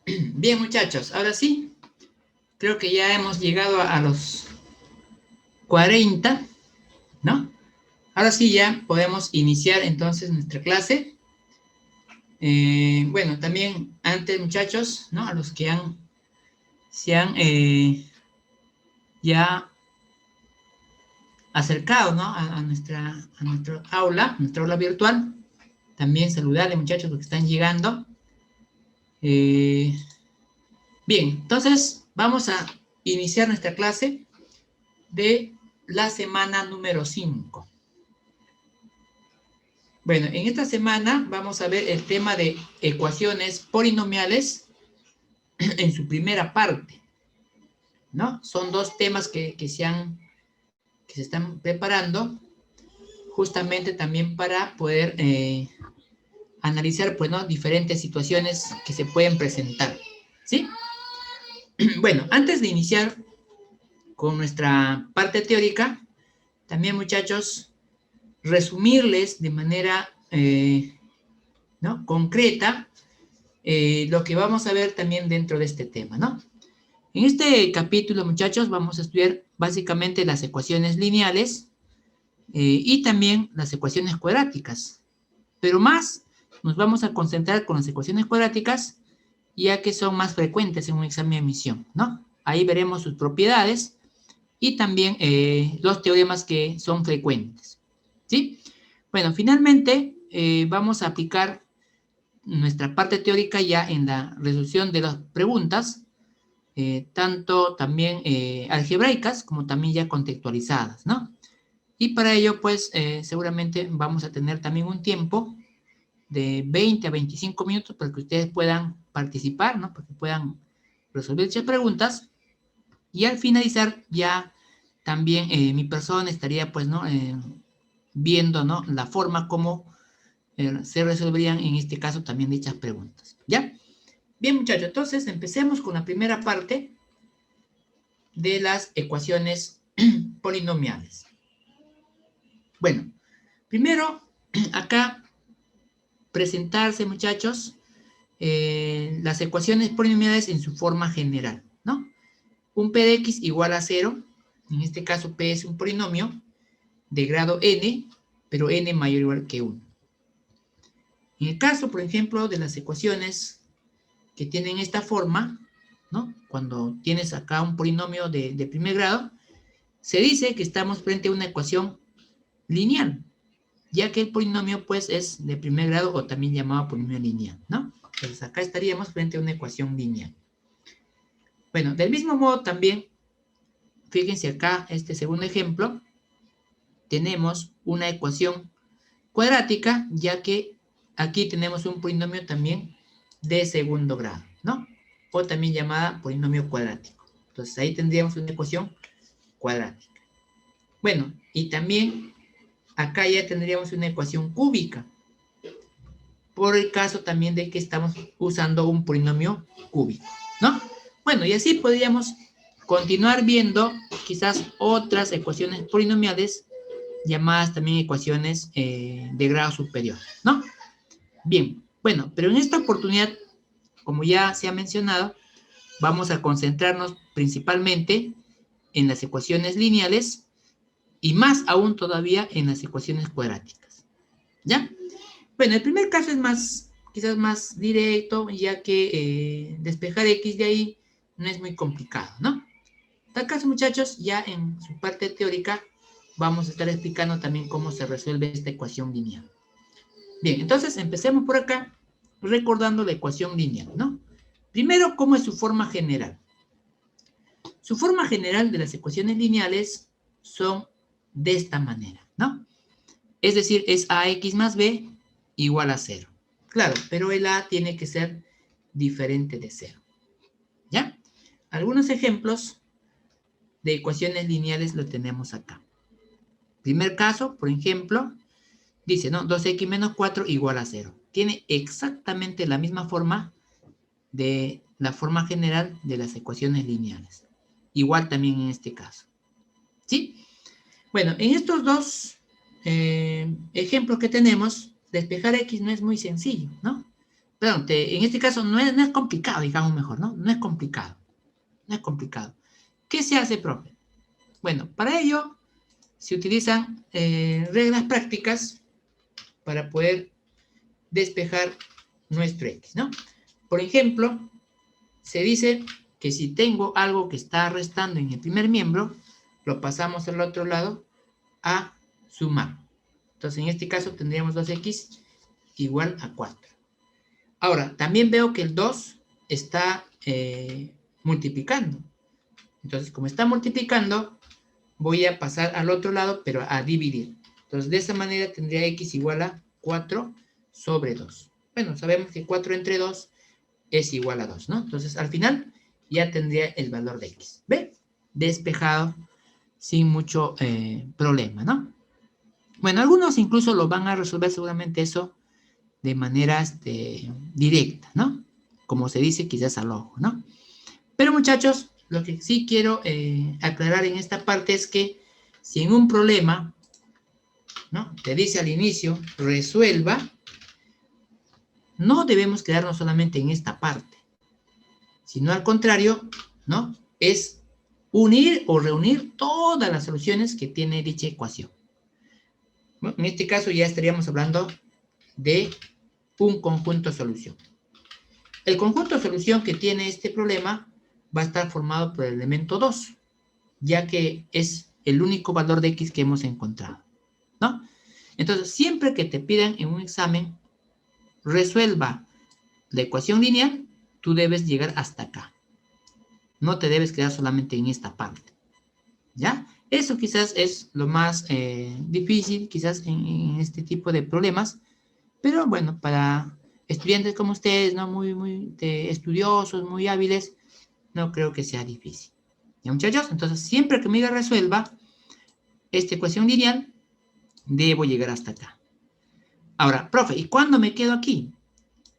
Bien, muchachos, ahora sí, creo que ya hemos llegado a los 40, ¿no? Ahora sí ya podemos iniciar entonces nuestra clase. Bueno, también antes, muchachos, ¿no? A los que se han ya acercado, ¿no? Nuestra aula virtual. También saludarles, muchachos, los que están llegando. Eh, Bien, entonces vamos a iniciar nuestra clase de la semana número 5. Bueno, en esta semana vamos a ver el tema de ecuaciones polinomiales en su primera parte, ¿no? Son dos temas que se están preparando justamente también para poder analizar, pues, ¿no? Diferentes situaciones que se pueden presentar, ¿sí? Bueno, antes de iniciar con nuestra parte teórica, también, muchachos, resumirles de manera ¿no? concreta lo que vamos a ver también dentro de este tema, ¿no? En este capítulo, muchachos, vamos a estudiar básicamente las ecuaciones lineales y también las ecuaciones cuadráticas, pero más nos vamos a concentrar con las ecuaciones cuadráticas, ya que son más frecuentes en un examen de admisión, ¿no? Ahí veremos sus propiedades y también los teoremas que son frecuentes, ¿sí? Bueno, finalmente vamos a aplicar nuestra parte teórica ya en la resolución de las preguntas, tanto también algebraicas como también ya contextualizadas, ¿no? Y para ello, pues, seguramente vamos a tener también un tiempo de 20 a 25 minutos para que ustedes puedan participar, ¿no? Para que puedan resolver dichas preguntas. Y al finalizar ya también mi persona estaría, pues, ¿no? Viendo, ¿no? La forma como se resolverían en este caso también dichas preguntas, ¿ya? Bien, muchachos, entonces empecemos con la primera parte de las ecuaciones polinomiales. Bueno, primero, acá presentarse, muchachos, las ecuaciones polinomiales en su forma general, ¿no? Un p de x igual a 0, en este caso p es un polinomio de grado n, pero n mayor o igual que 1. En el caso, por ejemplo, de las ecuaciones que tienen esta forma, ¿no? Cuando tienes acá un polinomio de primer grado, se dice que estamos frente a una ecuación lineal, ya que el polinomio, pues, es de primer grado o también llamado polinomio lineal, ¿no? Entonces acá estaríamos frente a una ecuación lineal. Bueno, del mismo modo también, fíjense acá, este segundo ejemplo, tenemos una ecuación cuadrática, ya que aquí tenemos un polinomio también de segundo grado, ¿no? O también llamada polinomio cuadrático. Entonces ahí tendríamos una ecuación cuadrática. Bueno, y también acá ya tendríamos una ecuación cúbica, por el caso también de que estamos usando un polinomio cúbico, ¿no? Bueno, y así podríamos continuar viendo quizás otras ecuaciones polinomiales llamadas también ecuaciones de grado superior, ¿no? Bien, bueno, pero en esta oportunidad, como ya se ha mencionado, vamos a concentrarnos principalmente en las ecuaciones lineales y más aún todavía en las ecuaciones cuadráticas, ¿ya? Bueno, el primer caso es más, quizás más directo, ya que despejar x de ahí no es muy complicado, ¿no? En tal caso, muchachos, ya en su parte teórica vamos a estar explicando también cómo se resuelve esta ecuación lineal. Bien, entonces empecemos por acá recordando la ecuación lineal, ¿no? Primero, ¿cómo es su forma general? Su forma general de las ecuaciones lineales son de esta manera, ¿no? Es decir, es ax más b igual a 0. Claro, pero el a tiene que ser diferente de 0, ¿ya? Algunos ejemplos de ecuaciones lineales lo tenemos acá. Primer caso, por ejemplo, dice, ¿no? 2x menos 4 igual a 0. Tiene exactamente la misma forma de la forma general de las ecuaciones lineales. Igual también en este caso, ¿sí? Bueno, en estos dos ejemplos que tenemos, despejar x no es muy sencillo, ¿no? perdón, en este caso no es complicado, digamos mejor, ¿no? No es complicado. No es complicado. ¿Qué se hace, profe? Bueno, para ello se utilizan reglas prácticas para poder despejar nuestro X, ¿no? Por ejemplo, se dice que si tengo algo que está restando en el primer miembro, lo pasamos al otro lado a sumar. Entonces, en este caso tendríamos 2x igual a 4. Ahora, también veo que el 2 está multiplicando. Entonces, como está multiplicando, voy a pasar al otro lado, pero a dividir. Entonces, de esa manera tendría x igual a 4 sobre 2. Bueno, sabemos que 4 entre 2 es igual a 2, ¿no? Entonces, al final, ya tendría el valor de x. ¿Ve? Despejado, sin mucho problema, ¿no? Bueno, algunos incluso lo van a resolver seguramente eso de manera directa, ¿no? Como se dice quizás al ojo, ¿no? Pero muchachos, lo que sí quiero aclarar en esta parte es que si en un problema, ¿no? Te dice al inicio, resuelva, no debemos quedarnos solamente en esta parte, sino al contrario, ¿no? Es unir o reunir todas las soluciones que tiene dicha ecuación. Bueno, en este caso ya estaríamos hablando de un conjunto solución. El conjunto solución que tiene este problema va a estar formado por el elemento 2, ya que es el único valor de x que hemos encontrado, ¿no? Entonces, siempre que te pidan en un examen, resuelva la ecuación lineal, tú debes llegar hasta acá. No te debes quedar solamente en esta parte, ¿ya? Eso quizás es lo más difícil, quizás en este tipo de problemas, pero bueno, para estudiantes como ustedes, ¿no? Muy estudiosos, muy hábiles, no creo que sea difícil. ¿Ya, muchachos? Entonces, siempre que me diga resuelva esta ecuación lineal, debo llegar hasta acá. Ahora, profe, ¿y cuándo me quedo aquí?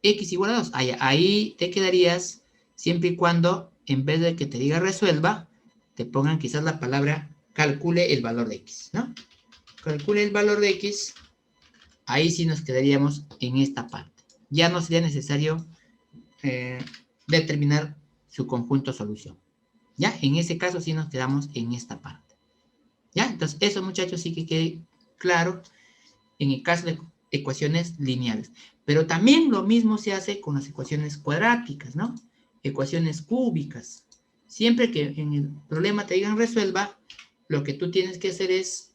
X igual a 2. Ahí te quedarías siempre y cuando, en vez de que te diga resuelva, te pongan quizás la palabra calcule el valor de X, ¿no? Calcule el valor de X, ahí sí nos quedaríamos en esta parte. Ya no sería necesario determinar su conjunto solución. ¿Ya? En ese caso sí nos quedamos en esta parte. ¿Ya? Entonces, eso, muchachos, sí que quede claro en el caso de ecuaciones lineales. Pero también lo mismo se hace con las ecuaciones cuadráticas, ¿no? Ecuaciones cúbicas. Siempre que en el problema te digan resuelva, lo que tú tienes que hacer es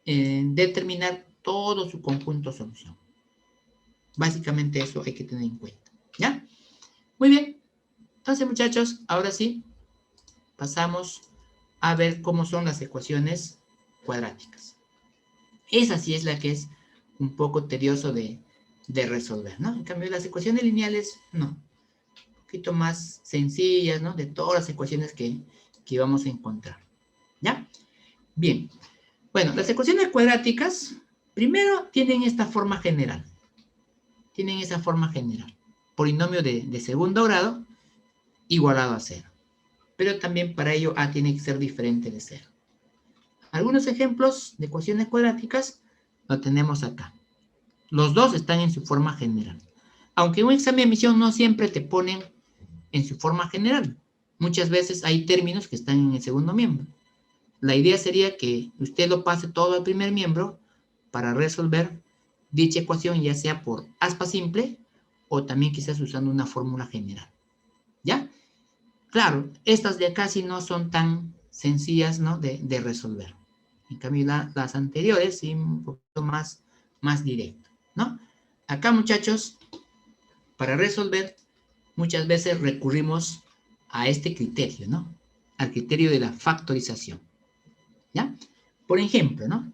determinar todo su conjunto solución. Básicamente eso hay que tener en cuenta, ¿ya? Muy bien. Entonces, muchachos, ahora sí, pasamos a ver cómo son las ecuaciones cuadráticas. Esa sí es la que es un poco tedioso de resolver, ¿no? En cambio, las ecuaciones lineales, no. Un poquito más sencillas, ¿no? De todas las ecuaciones que vamos a encontrar, ¿ya? Bien. Bueno, las ecuaciones cuadráticas, primero tienen esta forma general. Tienen esa forma general. Polinomio de segundo grado igualado a 0. Pero también para ello A tiene que ser diferente de 0. Algunos ejemplos de ecuaciones cuadráticas lo tenemos acá. Los dos están en su forma general. Aunque en un examen de admisión no siempre te ponen en su forma general. Muchas veces hay términos que están en el segundo miembro. La idea sería que usted lo pase todo al primer miembro para resolver dicha ecuación, ya sea por aspa simple o también quizás usando una fórmula general. ¿Ya? Claro, estas de acá sí no son tan sencillas, ¿no? de resolver. En cambio, las anteriores sí un poquito más directo, ¿no? Acá, muchachos, para resolver, muchas veces recurrimos a este criterio, ¿no? Al criterio de la factorización, ¿ya? Por ejemplo, ¿no?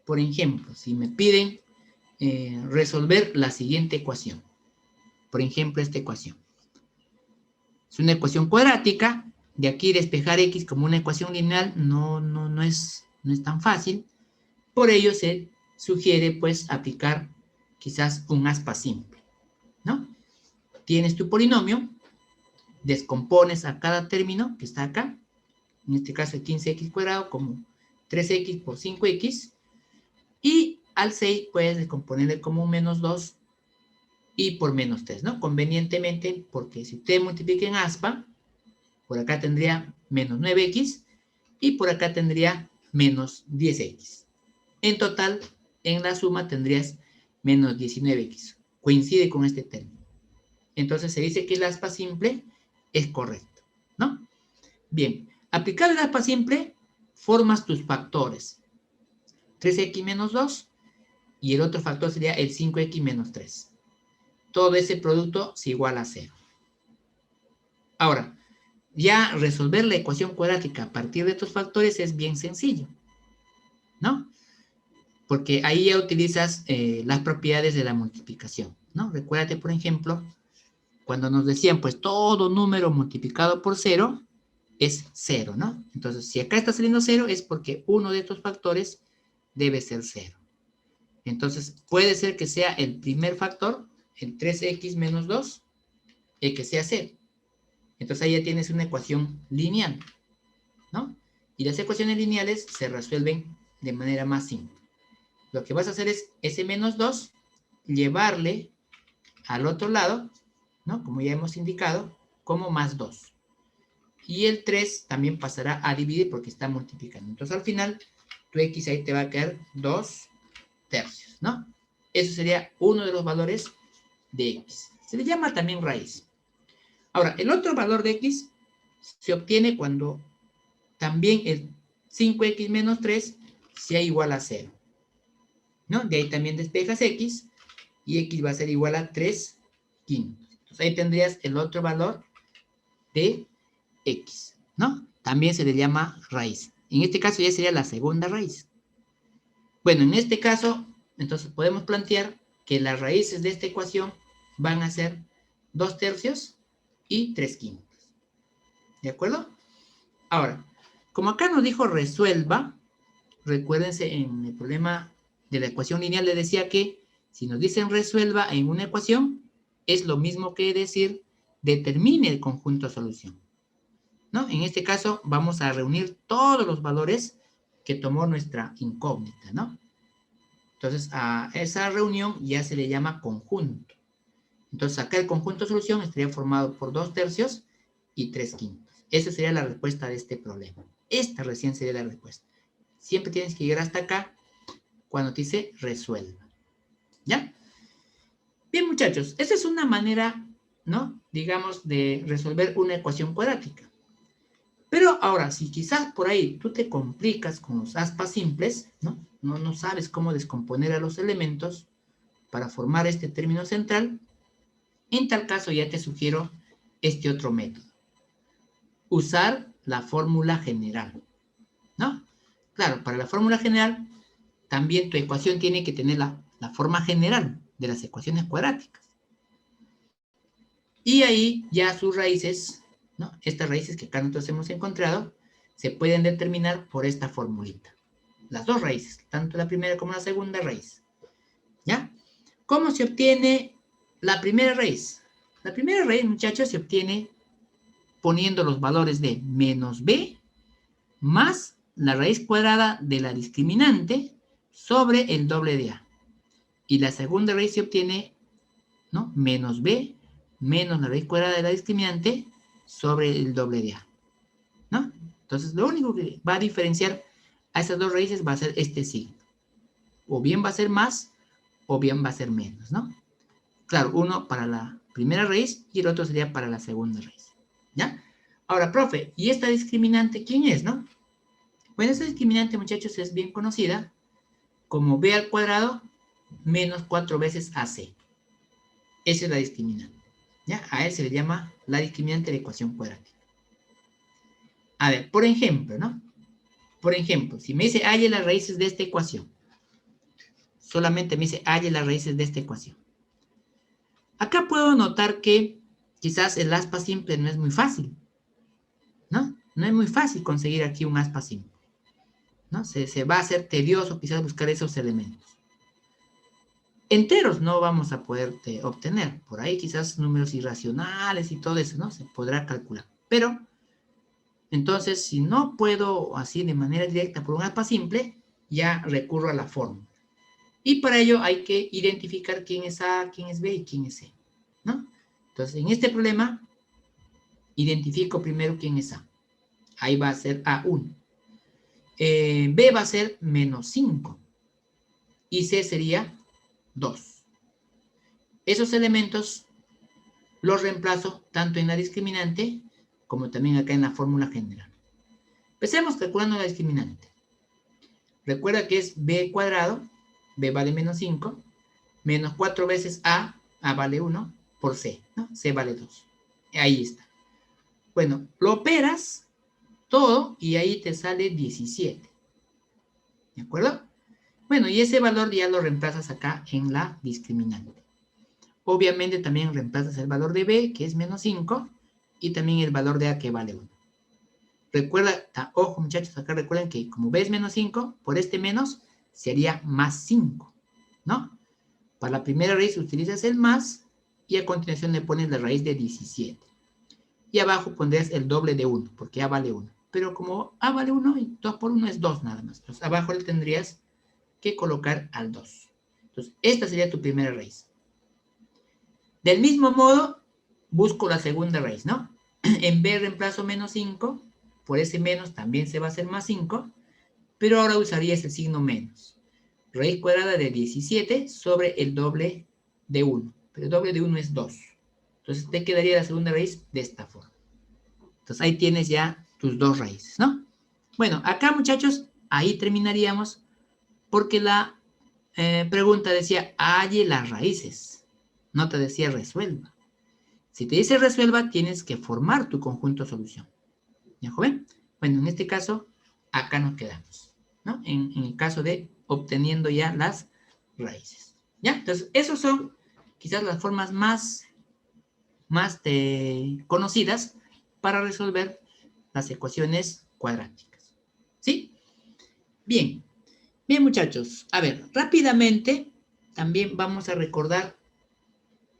Por ejemplo, si me piden resolver la siguiente ecuación. Por ejemplo, esta ecuación. Es una ecuación cuadrática. De aquí despejar x como una ecuación lineal no es tan fácil. Por ello se sugiere, pues, aplicar quizás un aspa simple, ¿no? Tienes tu polinomio, descompones a cada término que está acá, en este caso el 15x cuadrado como 3x por 5x, y al 6 puedes descomponerle como un menos 2 y por menos 3, ¿no? Convenientemente, porque si usted multiplica en aspa, por acá tendría menos 9x y por acá tendría menos 10x. En total, en la suma tendrías menos 19x. Coincide con este término. Entonces se dice que el aspa simple es correcto, ¿no? Bien, aplicado el aspa simple, formas tus factores. 3x menos 2 y el otro factor sería el 5x menos 3. Todo ese producto es igual a 0. Ahora, ya resolver la ecuación cuadrática a partir de estos factores es bien sencillo, ¿no? Porque ahí ya utilizas las propiedades de la multiplicación, ¿no? Recuérdate, por ejemplo, cuando nos decían, pues, todo número multiplicado por 0 es 0, ¿no? Entonces, si acá está saliendo 0 es porque uno de estos factores debe ser 0. Entonces, puede ser que sea el primer factor, el 3x menos 2, el que sea 0. Entonces, ahí ya tienes una ecuación lineal, ¿no? Y las ecuaciones lineales se resuelven de manera más simple. Lo que vas a hacer es ese menos 2, llevarle al otro lado, ¿no? Como ya hemos indicado, como más 2. Y el 3 también pasará a dividir porque está multiplicando. Entonces, al final, tu x ahí te va a quedar 2 tercios, ¿no? Eso sería uno de los valores de x. Se le llama también raíz. Ahora, el otro valor de x se obtiene cuando también el 5x menos 3 sea igual a 0, ¿no? De ahí también despejas x y x va a ser igual a 3 quintos. Entonces ahí tendrías el otro valor de x, ¿no? También se le llama raíz. En este caso ya sería la segunda raíz. Bueno, en este caso, entonces podemos plantear que las raíces de esta ecuación van a ser 2 tercios y 3 quintos. ¿De acuerdo? Ahora, como acá nos dijo resuelva, recuérdense en el problema de la ecuación lineal le decía que si nos dicen resuelva en una ecuación, es lo mismo que decir determine el conjunto de solución, ¿no? En este caso vamos a reunir todos los valores que tomó nuestra incógnita, ¿no? Entonces a esa reunión ya se le llama conjunto. Entonces acá el conjunto de solución estaría formado por 2 tercios y 3 quintos. Esa sería la respuesta de este problema. Esta recién sería la respuesta. Siempre tienes que llegar hasta acá cuando te dice resuelva. ¿Ya? Bien, muchachos, esa es una manera, ¿no? Digamos, de resolver una ecuación cuadrática. Pero ahora, si quizás por ahí tú te complicas con los aspas simples, ¿no? No sabes cómo descomponer a los elementos para formar este término central, en tal caso ya te sugiero este otro método. Usar la fórmula general, ¿no? Claro, para la fórmula general, también tu ecuación tiene que tener la forma general de las ecuaciones cuadráticas. Y ahí ya sus raíces, ¿no? Estas raíces que acá nosotros hemos encontrado, se pueden determinar por esta formulita. Las dos raíces, tanto la primera como la segunda raíz. ¿Ya? ¿Cómo se obtiene la primera raíz? La primera raíz, muchachos, se obtiene poniendo los valores de menos b más la raíz cuadrada de la discriminante sobre el doble de a. Y la segunda raíz se obtiene, ¿no? Menos b menos la raíz cuadrada de la discriminante sobre el doble de a, ¿no? Entonces, lo único que va a diferenciar a esas dos raíces va a ser este signo. O bien va a ser más, o bien va a ser menos, ¿no? Claro, uno para la primera raíz y el otro sería para la segunda raíz, ¿ya? Ahora, profe, ¿y esta discriminante quién es, no? Bueno, esta discriminante, muchachos, es bien conocida como b al cuadrado menos 4 veces ac. Esa es la discriminante, ¿ya? A él se le llama la discriminante de la ecuación cuadrática. A ver, por ejemplo, ¿no? Por ejemplo, si me dice halle las raíces de esta ecuación, solamente me dice halle las raíces de esta ecuación. Acá puedo notar que quizás el aspa simple no es muy fácil, ¿no? No es muy fácil conseguir aquí un aspa simple, ¿no? Se va a hacer tedioso quizás buscar esos elementos. Enteros no vamos a poder obtener. Por ahí quizás números irracionales y todo eso, ¿no? Se podrá calcular. Pero, entonces, si no puedo así de manera directa por un aspa simple, ya recurro a la fórmula. Y para ello hay que identificar quién es A, quién es B y quién es C, ¿no? Entonces, en este problema, identifico primero quién es A. Ahí va a ser A1. B va a ser menos 5. Y C sería 2. Esos elementos los reemplazo tanto en la discriminante como también acá en la fórmula general. Empecemos calculando la discriminante. Recuerda que es B cuadrado, B vale menos 5, menos 4 veces A vale 1, por C, ¿no? C vale 2. Ahí está. Bueno, lo operas todo y ahí te sale 17. ¿De acuerdo? Bueno, y ese valor ya lo reemplazas acá en la discriminante. Obviamente también reemplazas el valor de B, que es menos 5, y también el valor de A, que vale 1. Recuerda, ojo muchachos, acá recuerden que como B es menos 5, por este menos sería más 5, ¿no? Para la primera raíz utilizas el más y a continuación le pones la raíz de 17. Y abajo pondrás el doble de 1, porque A vale 1. Pero como A vale 1, 2 por 1 es 2 nada más. Entonces abajo le tendrías que colocar al 2. Entonces esta sería tu primera raíz. Del mismo modo, busco la segunda raíz, ¿no? En B reemplazo menos 5, por ese menos también se va a hacer más 5, pero ahora usarías el signo menos. Raíz cuadrada de 17 sobre el doble de 1. Pero el doble de 1 es 2. Entonces te quedaría la segunda raíz de esta forma. Entonces ahí tienes ya tus dos raíces, ¿no? Bueno, acá muchachos, ahí terminaríamos porque la pregunta decía halle las raíces. No te decía resuelva. Si te dice resuelva, tienes que formar tu conjunto solución. ¿Ya, joven? Bueno, en este caso, acá nos quedamos, ¿no? En el caso de obteniendo ya las raíces. ¿Ya? Entonces, esas son quizás las formas más conocidas para resolver las ecuaciones cuadráticas. ¿Sí? Bien. Bien, muchachos. A ver, rápidamente también vamos a recordar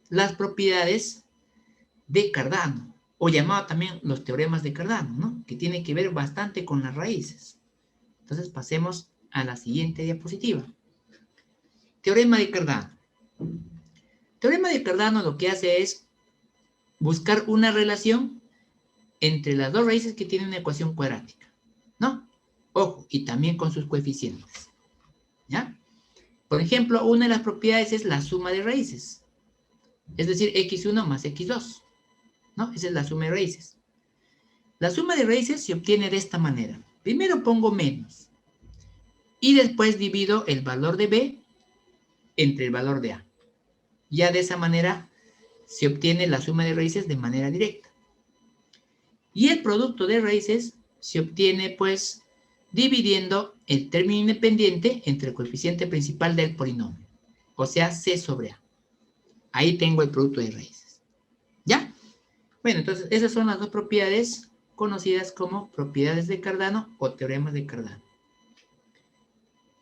las propiedades de Cardano, o llamado también los teoremas de Cardano, ¿no? Que tiene que ver bastante con las raíces. Entonces pasemos a la siguiente diapositiva. Teorema de Cardano. Teorema de Cardano lo que hace es buscar una relación entre las dos raíces que tienen una ecuación cuadrática, ¿no? Ojo, y también con sus coeficientes, ¿ya? Por ejemplo, una de las propiedades es la suma de raíces, es decir, x1 más x2, ¿no? Esa es la suma de raíces. La suma de raíces se obtiene de esta manera. Primero pongo menos y después divido el valor de b entre el valor de a. Ya de esa manera se obtiene la suma de raíces de manera directa. Y el producto de raíces se obtiene pues dividiendo el término independiente entre el coeficiente principal del polinomio, o sea, c sobre a. Ahí tengo el producto de raíces. ¿Ya? Bueno, entonces esas son las dos propiedades conocidas como propiedades de Cardano o teoremas de Cardano.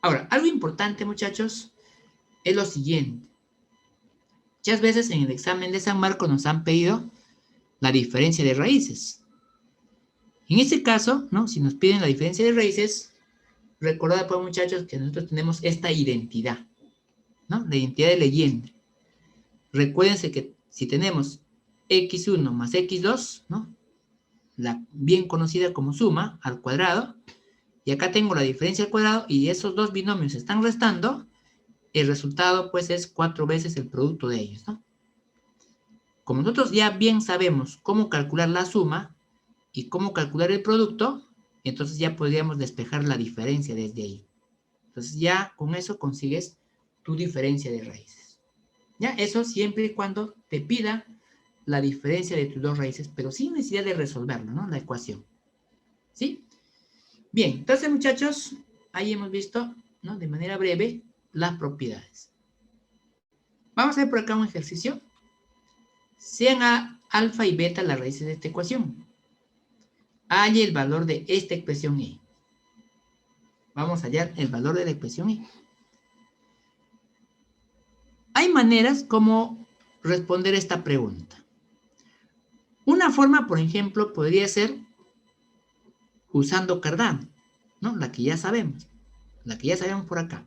Ahora, algo importante, muchachos, es lo siguiente. Muchas veces en el examen de San Marcos nos han pedido la diferencia de raíces. En este caso, ¿no? Si nos piden la diferencia de raíces, recordad, pues, muchachos, que nosotros tenemos esta identidad, ¿no? La identidad de leyenda. Recuérdense que si tenemos x1 más x2, ¿no? La bien conocida como suma al cuadrado, y acá tengo la diferencia al cuadrado, y esos dos binomios se están restando, el resultado pues es 4 veces el producto de ellos, ¿no? Como nosotros ya bien sabemos cómo calcular la suma y cómo calcular el producto, entonces ya podríamos despejar la diferencia desde ahí. Entonces ya con eso consigues tu diferencia de raíces. ¿Ya? Eso siempre y cuando te pida la diferencia de tus dos raíces, pero sin necesidad de resolverlo, ¿no? La ecuación. ¿Sí? Bien, entonces muchachos, ahí hemos visto, ¿no? De manera breve las propiedades. Vamos a ver por acá un ejercicio. Sean alfa y beta las raíces de esta ecuación. Halle el valor de esta expresión y. Vamos a hallar el valor de la expresión y. Hay maneras como responder esta pregunta. Una forma, por ejemplo, podría ser usando Cardano, ¿no? La que ya sabemos por acá.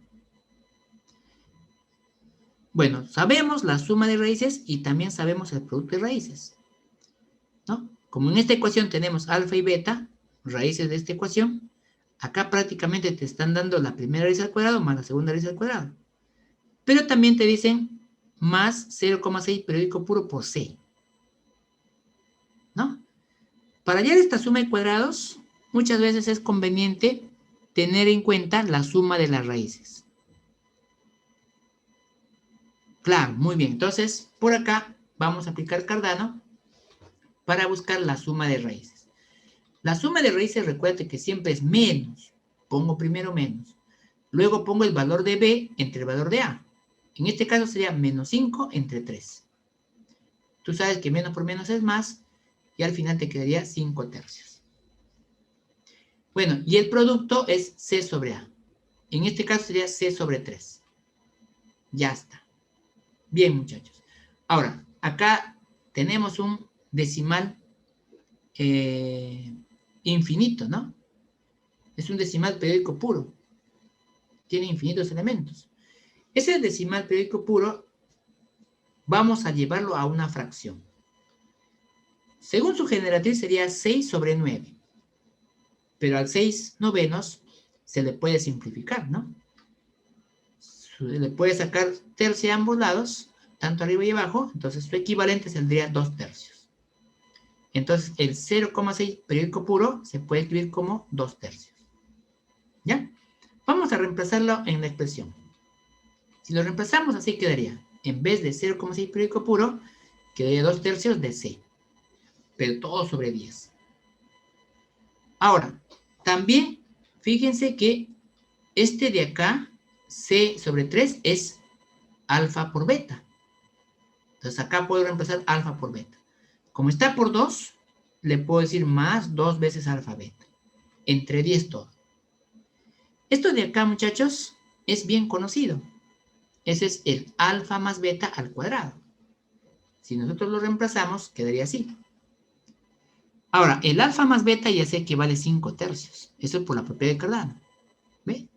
Bueno, sabemos la suma de raíces y también sabemos el producto de raíces, ¿no? Como en esta ecuación tenemos alfa y beta, raíces de esta ecuación, acá prácticamente te están dando la primera raíz al cuadrado más la segunda raíz al cuadrado. Pero también te dicen más 0,6 periódico puro por C, ¿no? Para hallar esta suma de cuadrados, muchas veces es conveniente tener en cuenta la suma de las raíces. Claro, muy bien. Entonces, por acá vamos a aplicar Cardano para buscar la suma de raíces. La suma de raíces, recuerda que siempre es menos. Pongo primero menos. Luego pongo el valor de B entre el valor de A. En este caso sería menos 5 entre 3. Tú sabes que menos por menos es más y al final te quedaría 5 tercios. Bueno, y el producto es C sobre A. En este caso sería C sobre 3. Ya está. Bien, muchachos. Ahora, acá tenemos un decimal infinito, ¿no? Es un decimal periódico puro. Tiene infinitos elementos. Ese decimal periódico puro vamos a llevarlo a una fracción. Según su generatriz sería 6 sobre 9. Pero al 6 novenos se le puede simplificar, ¿no? Se le puede sacar tercio a ambos lados, tanto arriba y abajo, entonces su equivalente saldría 2 tercios. Entonces el 0,6 periódico puro se puede escribir como 2 tercios. ¿Ya? Vamos a reemplazarlo en la expresión. Si lo reemplazamos así quedaría, en vez de 0,6 periódico puro, quedaría 2 tercios de C, pero todo sobre 10. Ahora, también fíjense que este de acá, C sobre 3, es alfa por beta. Entonces acá puedo reemplazar alfa por beta. Como está por 2, le puedo decir más 2 veces alfa beta. Entre 10 todo. Esto de acá, muchachos, es bien conocido. Ese es el alfa más beta al cuadrado. Si nosotros lo reemplazamos, quedaría así. Ahora, el alfa más beta ya sé que vale 5 tercios. Eso es por la propiedad de Cardano. ¿Ve?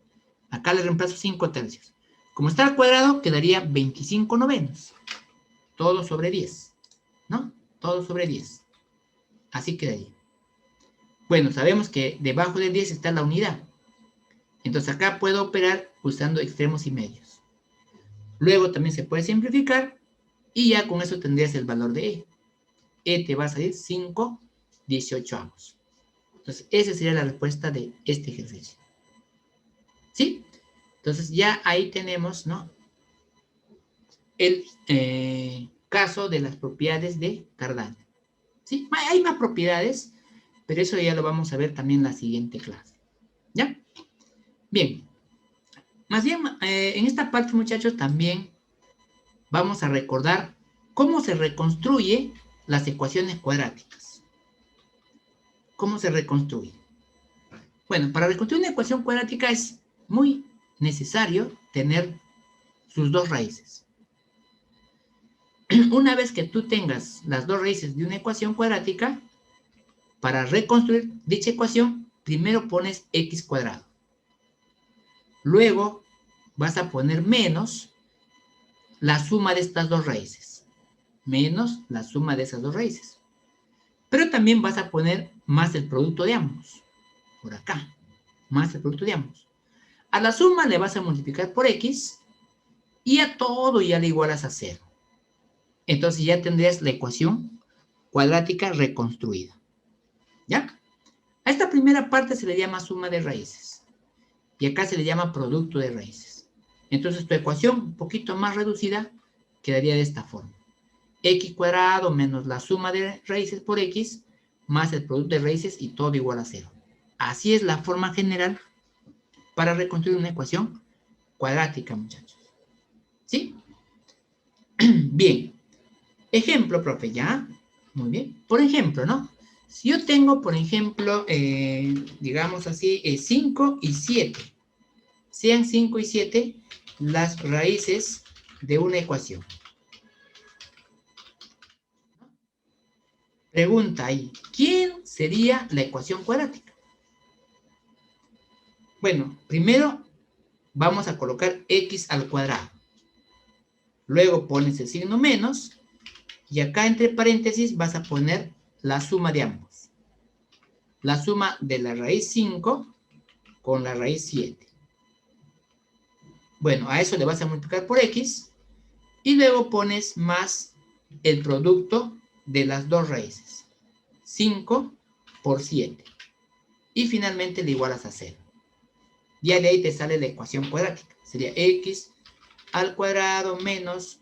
Acá le reemplazo 5 tercios. Como está al cuadrado, quedaría 25 novenos. Todo sobre 10. ¿No? Todo sobre 10. Así quedaría. Bueno, sabemos que debajo de 10 está la unidad. Entonces acá puedo operar usando extremos y medios. Luego también se puede simplificar y ya con eso tendrías el valor de E. E te va a salir 5/18. Entonces esa sería la respuesta de este ejercicio. ¿Sí? Entonces ya ahí tenemos, ¿no?, el caso de las propiedades de Cardano. ¿Sí? Hay más propiedades, pero eso ya lo vamos a ver también en la siguiente clase. ¿Ya? Bien. Más bien, en esta parte, muchachos, también vamos a recordar cómo se reconstruye las ecuaciones cuadráticas. ¿Cómo se reconstruye? Bueno, para reconstruir una ecuación cuadrática es muy necesario tener sus dos raíces. Una vez que tú tengas las dos raíces de una ecuación cuadrática, para reconstruir dicha ecuación, primero pones x cuadrado. Luego vas a poner menos la suma de estas dos raíces. Menos la suma de esas dos raíces. Pero también vas a poner más el producto de ambos. Por acá. Más el producto de ambos. A la suma le vas a multiplicar por x y a todo ya le igualas a 0. Entonces ya tendrías la ecuación cuadrática reconstruida. ¿Ya? A esta primera parte se le llama suma de raíces. Y acá se le llama producto de raíces. Entonces tu ecuación, un poquito más reducida, quedaría de esta forma. X cuadrado menos la suma de raíces por x, más el producto de raíces y todo igual a 0. Así es la forma general para reconstruir una ecuación cuadrática, muchachos. ¿Sí? Bien. Ejemplo, profe, ¿ya? Muy bien. Por ejemplo, ¿no? Si yo tengo, por ejemplo, digamos así, 5 y 7. Sean 5 y 7 las raíces de una ecuación. Pregunta ahí, ¿quién sería la ecuación cuadrática? Bueno, primero vamos a colocar x al cuadrado. luego pones el signo menos, y acá entre paréntesis vas a poner la suma de ambos. La suma de la raíz 5 con la raíz 7. Bueno, a eso le vas a multiplicar por x, y luego pones más el producto de las dos raíces. 5 por 7. Y finalmente le igualas a 0. Ya de ahí te sale la ecuación cuadrática. Sería x al cuadrado menos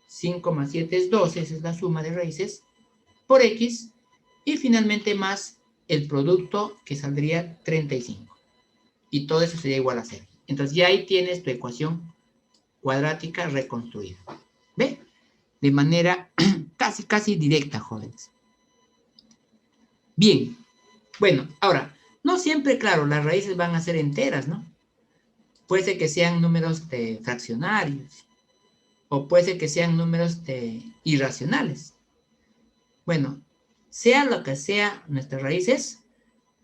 5 más 7 es 12, esa es la suma de raíces, por x, y finalmente más el producto que saldría 35. Y todo eso sería igual a 0. Entonces ya ahí tienes tu ecuación cuadrática reconstruida. ¿Ve? De manera casi directa, jóvenes. Bien. Bueno, ahora, no siempre, claro, las raíces van a ser enteras, ¿no? Puede ser que sean números fraccionarios, o puede ser que sean números irracionales. Bueno, sea lo que sea nuestras raíces,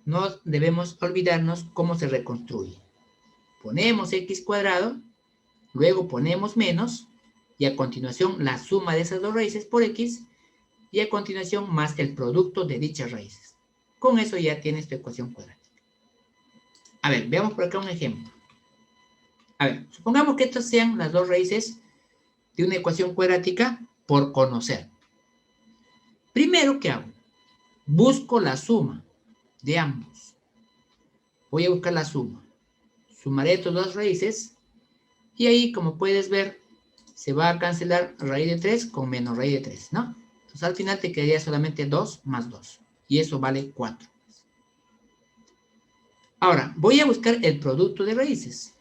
no debemos olvidarnos cómo se reconstruye. Ponemos x cuadrado, luego ponemos menos, y a continuación la suma de esas dos raíces por x, y a continuación más el producto de dichas raíces. Con eso ya tienes tu ecuación cuadrática. A ver, veamos por acá un ejemplo. A ver, supongamos que estas sean las dos raíces de una ecuación cuadrática por conocer. Primero, ¿qué hago? Busco la suma de ambos. Voy a buscar la suma. Sumaré estas dos raíces, y ahí, como puedes ver, se va a cancelar raíz de 3 con menos raíz de 3, ¿no? Entonces al final te quedaría solamente 2 más 2. Y eso vale 4. Ahora, voy a buscar el producto de raíces.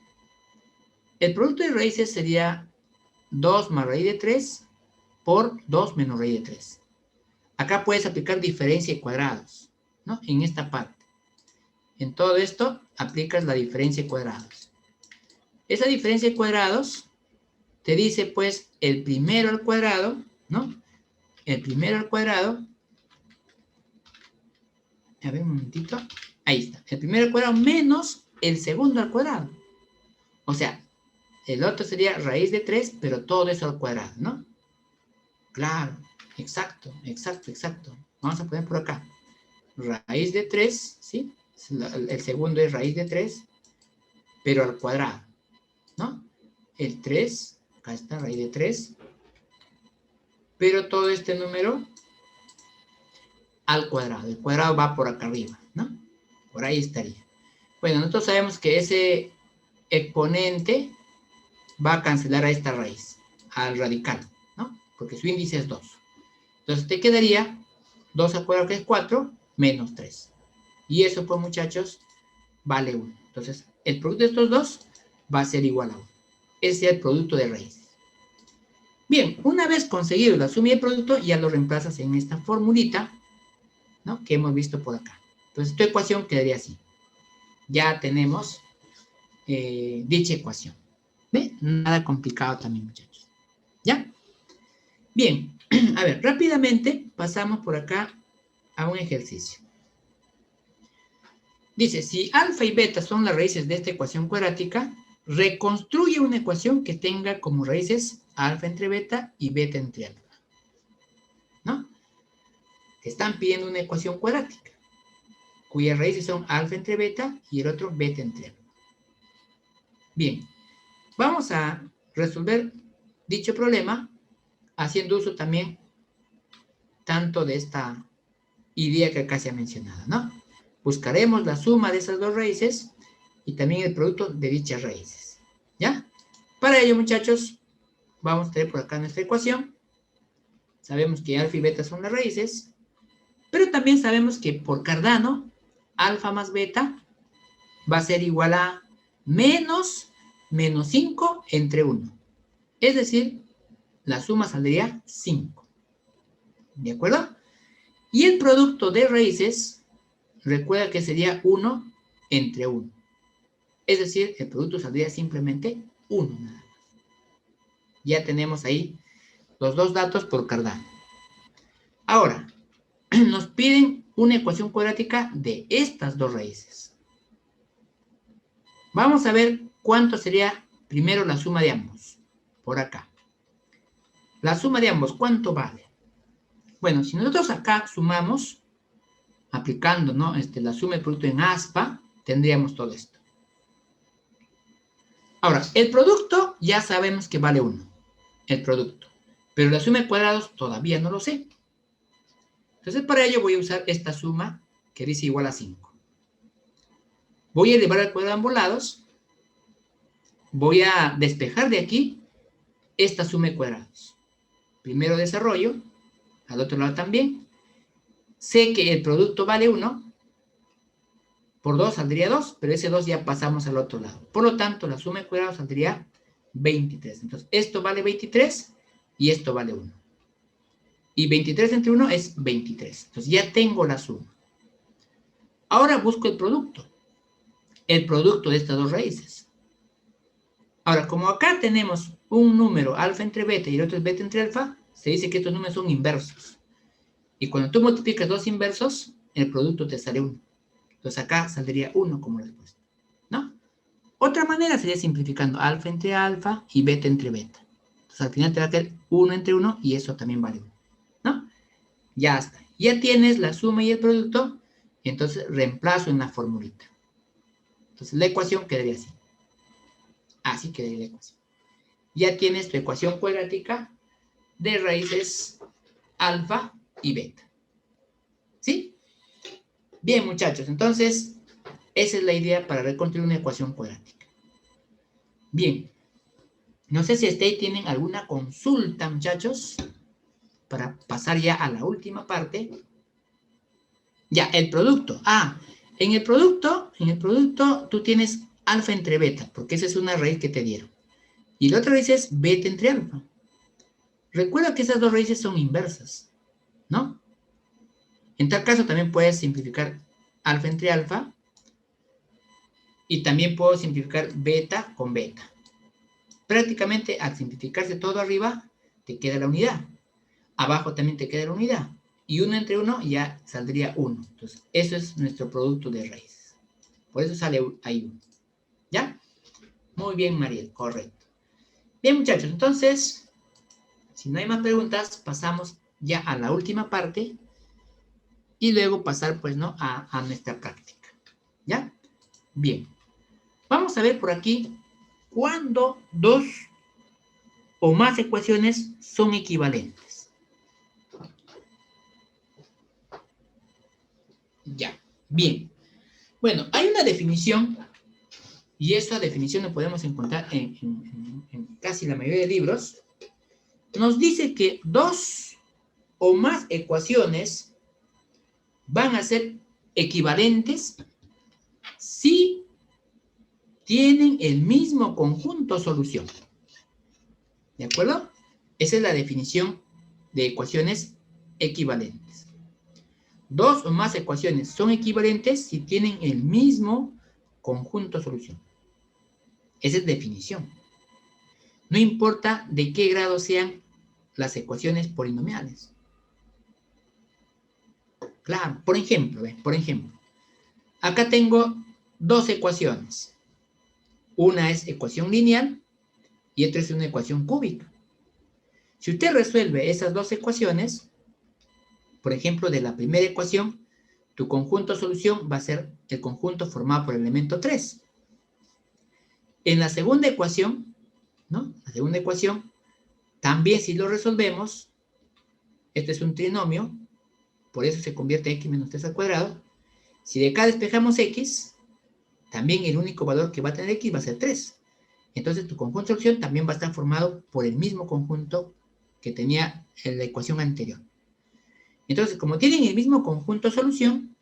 El producto de raíces sería 2 más raíz de 3 por 2 menos raíz de 3. Acá puedes aplicar diferencia de cuadrados, ¿no? En esta parte. En todo esto, aplicas la diferencia de cuadrados. Esa diferencia de cuadrados te dice, pues, el primero al cuadrado, ¿no? El primero al cuadrado. A ver, un momentito. Ahí está. El primero al cuadrado menos el segundo al cuadrado. O sea, el otro sería raíz de 3, pero todo eso al cuadrado, ¿no? Claro, exacto. Vamos a poner por acá. Raíz de 3, ¿sí? El segundo es raíz de 3, pero al cuadrado, ¿no? El 3, acá está, raíz de 3, pero todo este número al cuadrado. El cuadrado va por acá arriba, ¿no? Por ahí estaría. Bueno, nosotros sabemos que ese exponente va a cancelar a esta raíz, al radical, ¿no? Porque su índice es 2. Entonces te quedaría 2 al cuadrado, que es 4, menos 3. Y eso, pues, muchachos, vale 1. Entonces, el producto de estos dos va a ser igual a 1. Ese es el producto de raíces. Bien, una vez conseguido la suma y el producto, ya lo reemplazas en esta formulita, ¿no? Que hemos visto por acá. Entonces, tu ecuación quedaría así. Ya tenemos dicha ecuación. ¿Ve? Nada complicado también, muchachos. ¿Ya? Bien, a ver, rápidamente pasamos por acá a un ejercicio. Dice, si alfa y beta son las raíces de esta ecuación cuadrática, reconstruye una ecuación que tenga como raíces alfa entre beta y beta entre alfa. ¿No? Te están pidiendo una ecuación cuadrática, cuyas raíces son alfa entre beta y el otro beta entre alfa. Bien, vamos a resolver dicho problema haciendo uso también tanto de esta idea que acá se ha mencionado, ¿no? Buscaremos la suma de esas dos raíces y también el producto de dichas raíces, ¿ya? Para ello, muchachos, vamos a tener por acá nuestra ecuación. Sabemos que alfa y beta son las raíces, pero también sabemos que por Cardano, alfa más beta va a ser igual a menos 5 entre 1. Es decir, la suma saldría 5. ¿De acuerdo? Y el producto de raíces, recuerda que sería 1 entre 1. Es decir, el producto saldría simplemente 1 nada más. Ya tenemos ahí los dos datos por Cardano. Ahora, nos piden una ecuación cuadrática de estas dos raíces. Vamos a ver cuánto sería primero la suma de ambos. Por acá. La suma de ambos, ¿cuánto vale? Bueno, si nosotros acá sumamos, aplicando, ¿no? La suma del producto en aspa, tendríamos todo esto. Ahora, el producto ya sabemos que vale 1. El producto. Pero la suma de cuadrados todavía no lo sé. Entonces, para ello voy a usar esta suma que dice igual a 5. Voy a elevar al cuadrado ambos lados. Voy a despejar de aquí esta suma de cuadrados. Primero desarrollo, al otro lado también. Sé que el producto vale 1. Por 2 saldría 2, pero ese 2 ya pasamos al otro lado. Por lo tanto, la suma de cuadrados saldría 23. Entonces, esto vale 23 y esto vale 1. Y 23 entre 1 es 23. Entonces, ya tengo la suma. Ahora busco el producto. El producto de estas dos raíces. Ahora, como acá tenemos un número alfa entre beta y el otro es beta entre alfa, se dice que estos números son inversos. Y cuando tú multiplicas dos inversos, el producto te sale 1. Entonces acá saldría 1 como respuesta, ¿no? Otra manera sería simplificando alfa entre alfa y beta entre beta. Entonces al final te va a quedar 1 entre 1 y eso también vale 1, ¿no? Ya está. Ya tienes la suma y el producto, y entonces reemplazo en la formulita. Entonces la ecuación quedaría así. Así quedaría la ecuación. Ya tienes tu ecuación cuadrática de raíces alfa y beta. ¿Sí? Bien, muchachos, entonces, esa es la idea para reconstruir una ecuación cuadrática. Bien, no sé si tienen alguna consulta, muchachos, para pasar ya a la última parte. Ya, el producto. En el producto tú tienes alfa entre beta, porque esa es una raíz que te dieron. Y la otra raíz es beta entre alfa. Recuerda que esas dos raíces son inversas, ¿no? En tal caso también puedes simplificar alfa entre alfa y también puedo simplificar beta con beta. Prácticamente al simplificarse todo arriba te queda la unidad. Abajo también te queda la unidad. Y 1 entre 1 ya saldría 1. Entonces, eso es nuestro producto de raíz. Por eso sale ahí 1. ¿Ya? Muy bien, Mariel. Correcto. Bien, muchachos. Entonces, si no hay más preguntas, pasamos ya a la última parte y luego pasar, pues, ¿no? a nuestra práctica. ¿Ya? Bien. Vamos a ver por aquí cuándo dos o más ecuaciones son equivalentes. Ya. Bien. Bueno, hay una definición y esa definición la podemos encontrar en casi la mayoría de libros. Nos dice que dos o más ecuaciones van a ser equivalentes si tienen el mismo conjunto solución. ¿De acuerdo? Esa es la definición de ecuaciones equivalentes. Dos o más ecuaciones son equivalentes si tienen el mismo conjunto solución. Esa es definición. No importa de qué grado sean las ecuaciones polinomiales. Claro, por ejemplo, acá tengo dos ecuaciones. Una es ecuación lineal y otra es una ecuación cúbica. Si usted resuelve esas dos ecuaciones, por ejemplo, de la primera ecuación, tu conjunto solución va a ser el conjunto formado por el elemento 3. En la segunda ecuación, ¿no? La segunda ecuación, también si lo resolvemos, este es un trinomio, por eso se convierte en x menos 3 al cuadrado. Si de acá despejamos x, también el único valor que va a tener x va a ser 3. Entonces tu conjunto de solución también va a estar formado por el mismo conjunto que tenía en la ecuación anterior. Entonces, como tienen el mismo conjunto de solución,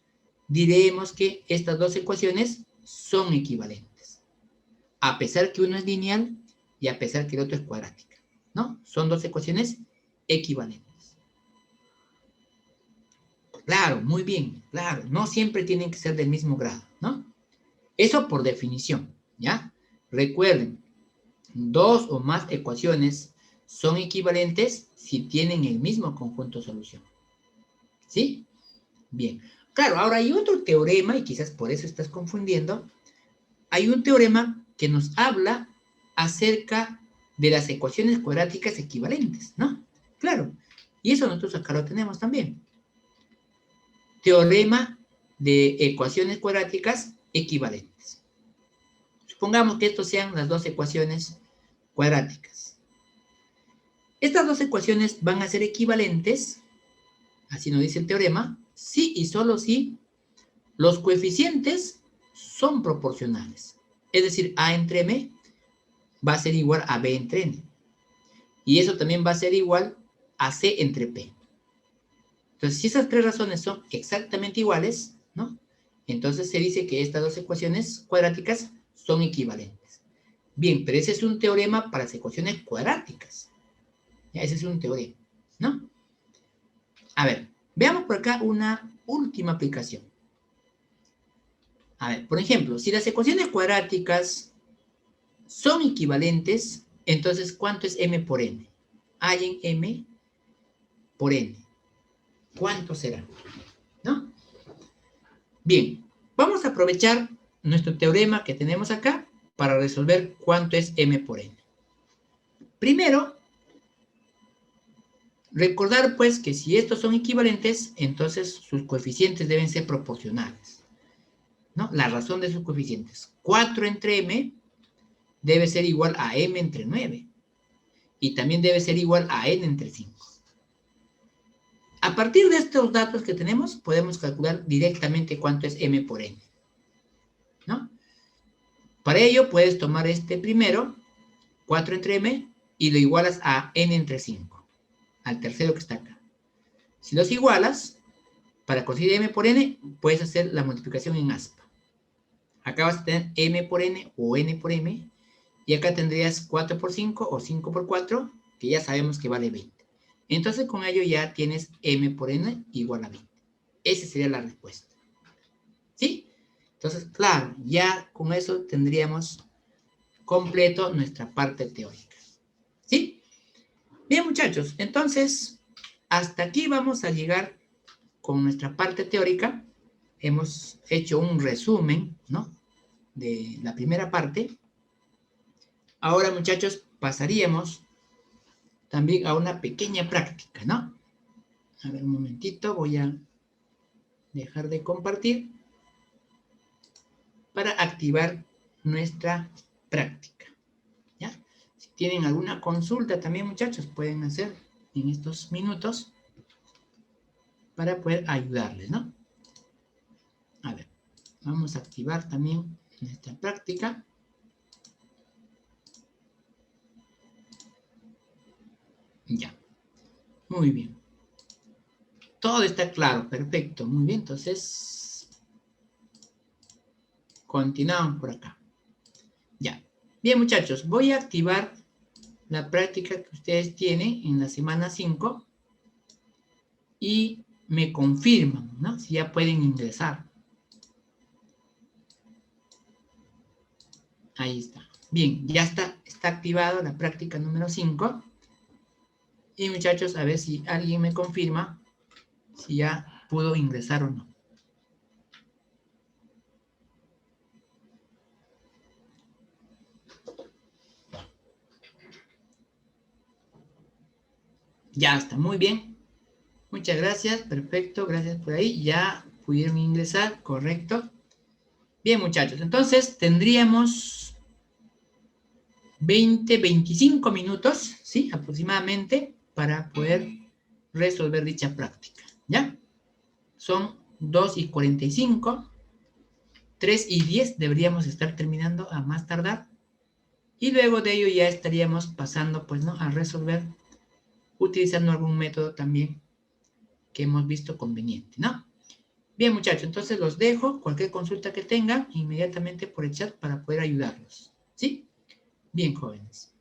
diremos que estas dos ecuaciones son equivalentes. A pesar que uno es lineal y a pesar que el otro es cuadrática, ¿no? Son dos ecuaciones equivalentes. Claro, muy bien, claro. No siempre tienen que ser del mismo grado, ¿no? Eso por definición, ¿ya? Recuerden, dos o más ecuaciones son equivalentes si tienen el mismo conjunto de solución. ¿Sí? Bien. Claro, ahora hay otro teorema, y quizás por eso estás confundiendo. Hay un teorema que nos habla acerca de las ecuaciones cuadráticas equivalentes, ¿no? Claro. Y eso nosotros acá lo tenemos también. Teorema de ecuaciones cuadráticas equivalentes. Supongamos que estos sean las dos ecuaciones cuadráticas. Estas dos ecuaciones van a ser equivalentes, así nos dice el teorema, si y solo si los coeficientes son proporcionales. Es decir, A entre M va a ser igual a B entre N. Y eso también va a ser igual a C entre P. Entonces, si esas tres razones son exactamente iguales, ¿no? Entonces se dice que estas dos ecuaciones cuadráticas son equivalentes. Bien, pero ese es un teorema para las ecuaciones cuadráticas. Ya, ese es un teorema, ¿no? A ver, veamos por acá una última aplicación. A ver, por ejemplo, si las ecuaciones cuadráticas son equivalentes, entonces, ¿cuánto es M por N? Hay en M por N. ¿Cuánto será? ¿No? Bien, vamos a aprovechar nuestro teorema que tenemos acá para resolver cuánto es M por N. Primero, recordar pues que si estos son equivalentes, entonces sus coeficientes deben ser proporcionales, ¿no? La razón de sus coeficientes. 4 entre M debe ser igual a M entre 9. Y también debe ser igual a N entre 5. A partir de estos datos que tenemos, podemos calcular directamente cuánto es M por N, ¿no? Para ello, puedes tomar este primero, 4 entre M, y lo igualas a N entre 5, al tercero que está acá. Si los igualas, para conseguir M por N, puedes hacer la multiplicación en aspa. Acá vas a tener M por N o N por M, y acá tendrías 4 por 5 o 5 por 4, que ya sabemos que vale 20. Entonces, con ello ya tienes M por N igual a 20. Esa sería la respuesta. ¿Sí? Entonces, claro, ya con eso tendríamos completo nuestra parte teórica. ¿Sí? Bien, muchachos, entonces, hasta aquí vamos a llegar con nuestra parte teórica. Hemos hecho un resumen, ¿no? De la primera parte. Ahora, muchachos, pasaríamos también a una pequeña práctica, ¿no? A ver, un momentito, voy a dejar de compartir para activar nuestra práctica, ¿ya? Si tienen alguna consulta también, muchachos, pueden hacer en estos minutos para poder ayudarles, ¿no? A ver, vamos a activar también nuestra práctica. Ya, muy bien. Todo está claro, perfecto, muy bien. Entonces, continuamos por acá. Ya. Bien, muchachos, voy a activar la práctica que ustedes tienen en la semana 5 y me confirman, ¿no? Si ya pueden ingresar. Ahí está. Bien, ya está activado la práctica número 5. Y muchachos, a ver si alguien me confirma si ya pudo ingresar o no. Ya está, muy bien. Muchas gracias, perfecto, gracias por ahí. Ya pudieron ingresar, correcto. Bien, muchachos, entonces tendríamos 20, 25 minutos, ¿sí? Aproximadamente, para poder resolver dicha práctica, ¿ya? Son 2:45, 3:10 deberíamos estar terminando a más tardar. Y luego de ello ya estaríamos pasando, pues, ¿no? A resolver utilizando algún método también que hemos visto conveniente, ¿no? Bien, muchachos, entonces los dejo. Cualquier consulta que tengan, inmediatamente por el chat para poder ayudarlos, ¿sí? Bien, jóvenes.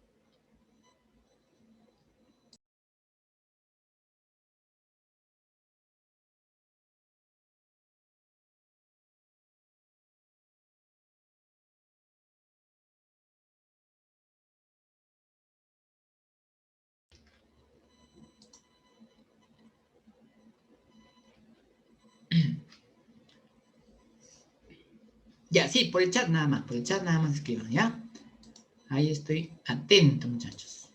Ya, sí, por el chat nada más, por el chat nada más escriban, ¿ya? Ahí estoy atento, muchachos.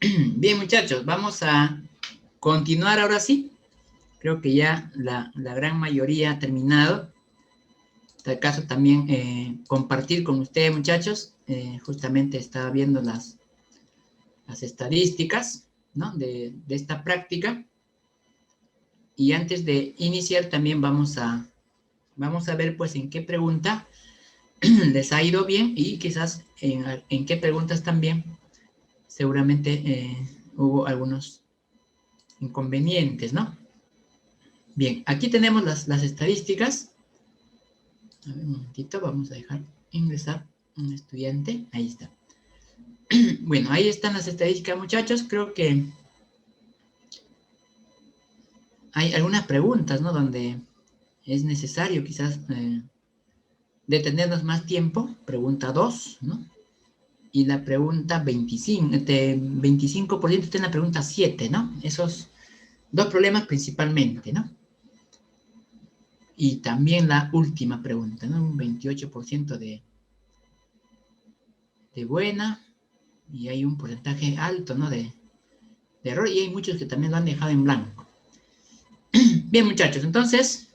Bien, muchachos, vamos a continuar ahora sí. Creo que ya la gran mayoría ha terminado. En tal caso también compartir con ustedes, muchachos. Justamente estaba viendo las estadísticas, ¿no? de esta práctica. Y antes de iniciar también vamos a ver pues en qué pregunta les ha ido bien y quizás en qué preguntas también seguramente hubo algunos inconvenientes, ¿no? Bien, aquí tenemos las estadísticas. A ver, un momentito, vamos a dejar ingresar un estudiante. Ahí está. Bueno, ahí están las estadísticas, muchachos. Creo que hay algunas preguntas, ¿no? Donde es necesario quizás detenernos más tiempo. Pregunta 2, ¿no? Y la pregunta 25%, 25% está en la pregunta 7, ¿no? Esos dos problemas principalmente, ¿no? Y también la última pregunta, ¿no? Un 28% de buena, y hay un porcentaje alto, ¿no? de error, y hay muchos que también lo han dejado en blanco. Bien, muchachos, entonces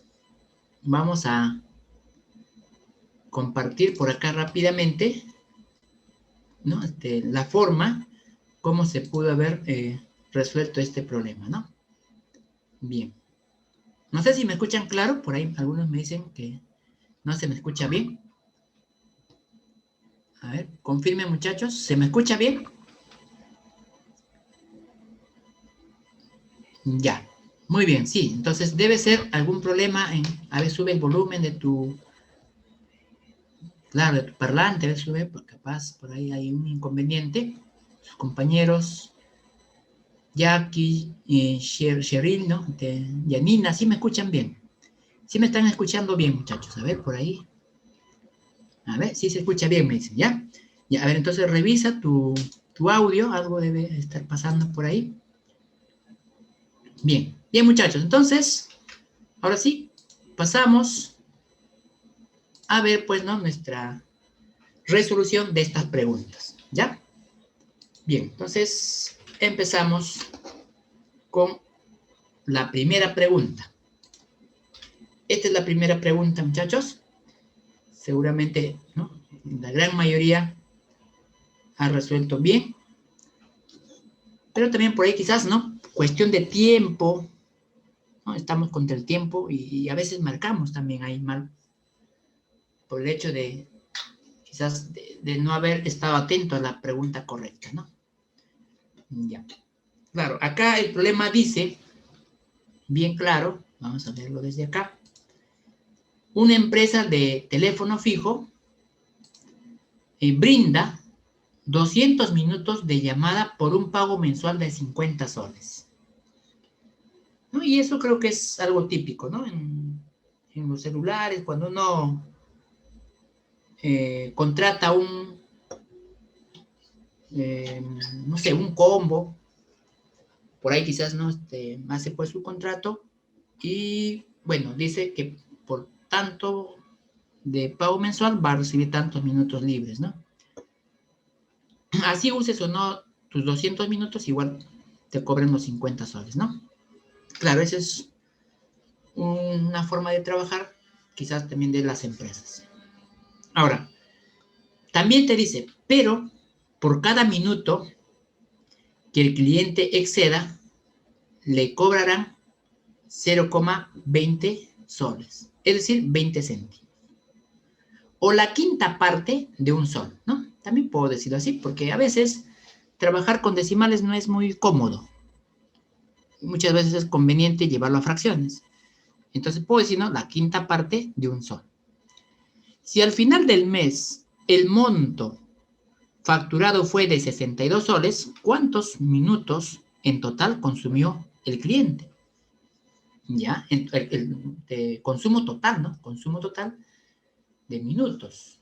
vamos a compartir por acá rápidamente, ¿no? La forma cómo se pudo haber resuelto este problema, ¿no? Bien. No sé si me escuchan claro, por ahí algunos me dicen que no se me escucha bien. A ver, confirmen, muchachos, ¿se me escucha bien? Ya, muy bien, sí. Entonces debe ser algún problema a ver, sube el volumen de tu, claro, de tu parlante, a ver, sube, porque capaz por ahí hay un inconveniente. Sus compañeros, Jackie, Cheryl, ¿no? Yanina, ¿sí me escuchan bien? ¿Sí me están escuchando bien, muchachos? A ver, por ahí. A ver, sí se escucha bien, me dicen, ¿ya? Ya, a ver, entonces revisa tu audio, algo debe estar pasando por ahí. Bien, bien, muchachos, entonces, ahora sí, pasamos a ver, pues, ¿no? Nuestra resolución de estas preguntas, ¿ya? Bien, entonces, empezamos con la primera pregunta. Esta es la primera pregunta, muchachos. Seguramente, ¿no? La gran mayoría ha resuelto bien. Pero también por ahí quizás, ¿no? Cuestión de tiempo, ¿no? Estamos contra el tiempo y a veces marcamos también ahí mal por el hecho de quizás de no haber estado atento a la pregunta correcta, ¿no? Ya. Claro, acá el problema dice, bien claro, vamos a verlo desde acá, una empresa de teléfono fijo brinda 200 minutos de llamada por un pago mensual de 50 soles. ¿No? Y eso creo que es algo típico, ¿no? En los celulares, cuando uno contrata no sé, un combo, por ahí quizás no hace pues su contrato y bueno, dice que por tanto de pago mensual va a recibir tantos minutos libres, ¿no? Así uses o no tus 200 minutos, igual te cobran los 50 soles, ¿no? Claro, esa es una forma de trabajar quizás también de las empresas. Ahora, también te dice, pero por cada minuto que el cliente exceda, le cobrarán 0,20 soles, es decir, 20 céntimos. O la quinta parte de un sol, ¿no? También puedo decirlo así, porque a veces trabajar con decimales no es muy cómodo. Muchas veces es conveniente llevarlo a fracciones. Entonces puedo decir, ¿no? La quinta parte de un sol. Si al final del mes el monto facturado fue de 62 soles, ¿cuántos minutos en total consumió el cliente? Ya, el consumo total, ¿no? Consumo total de minutos.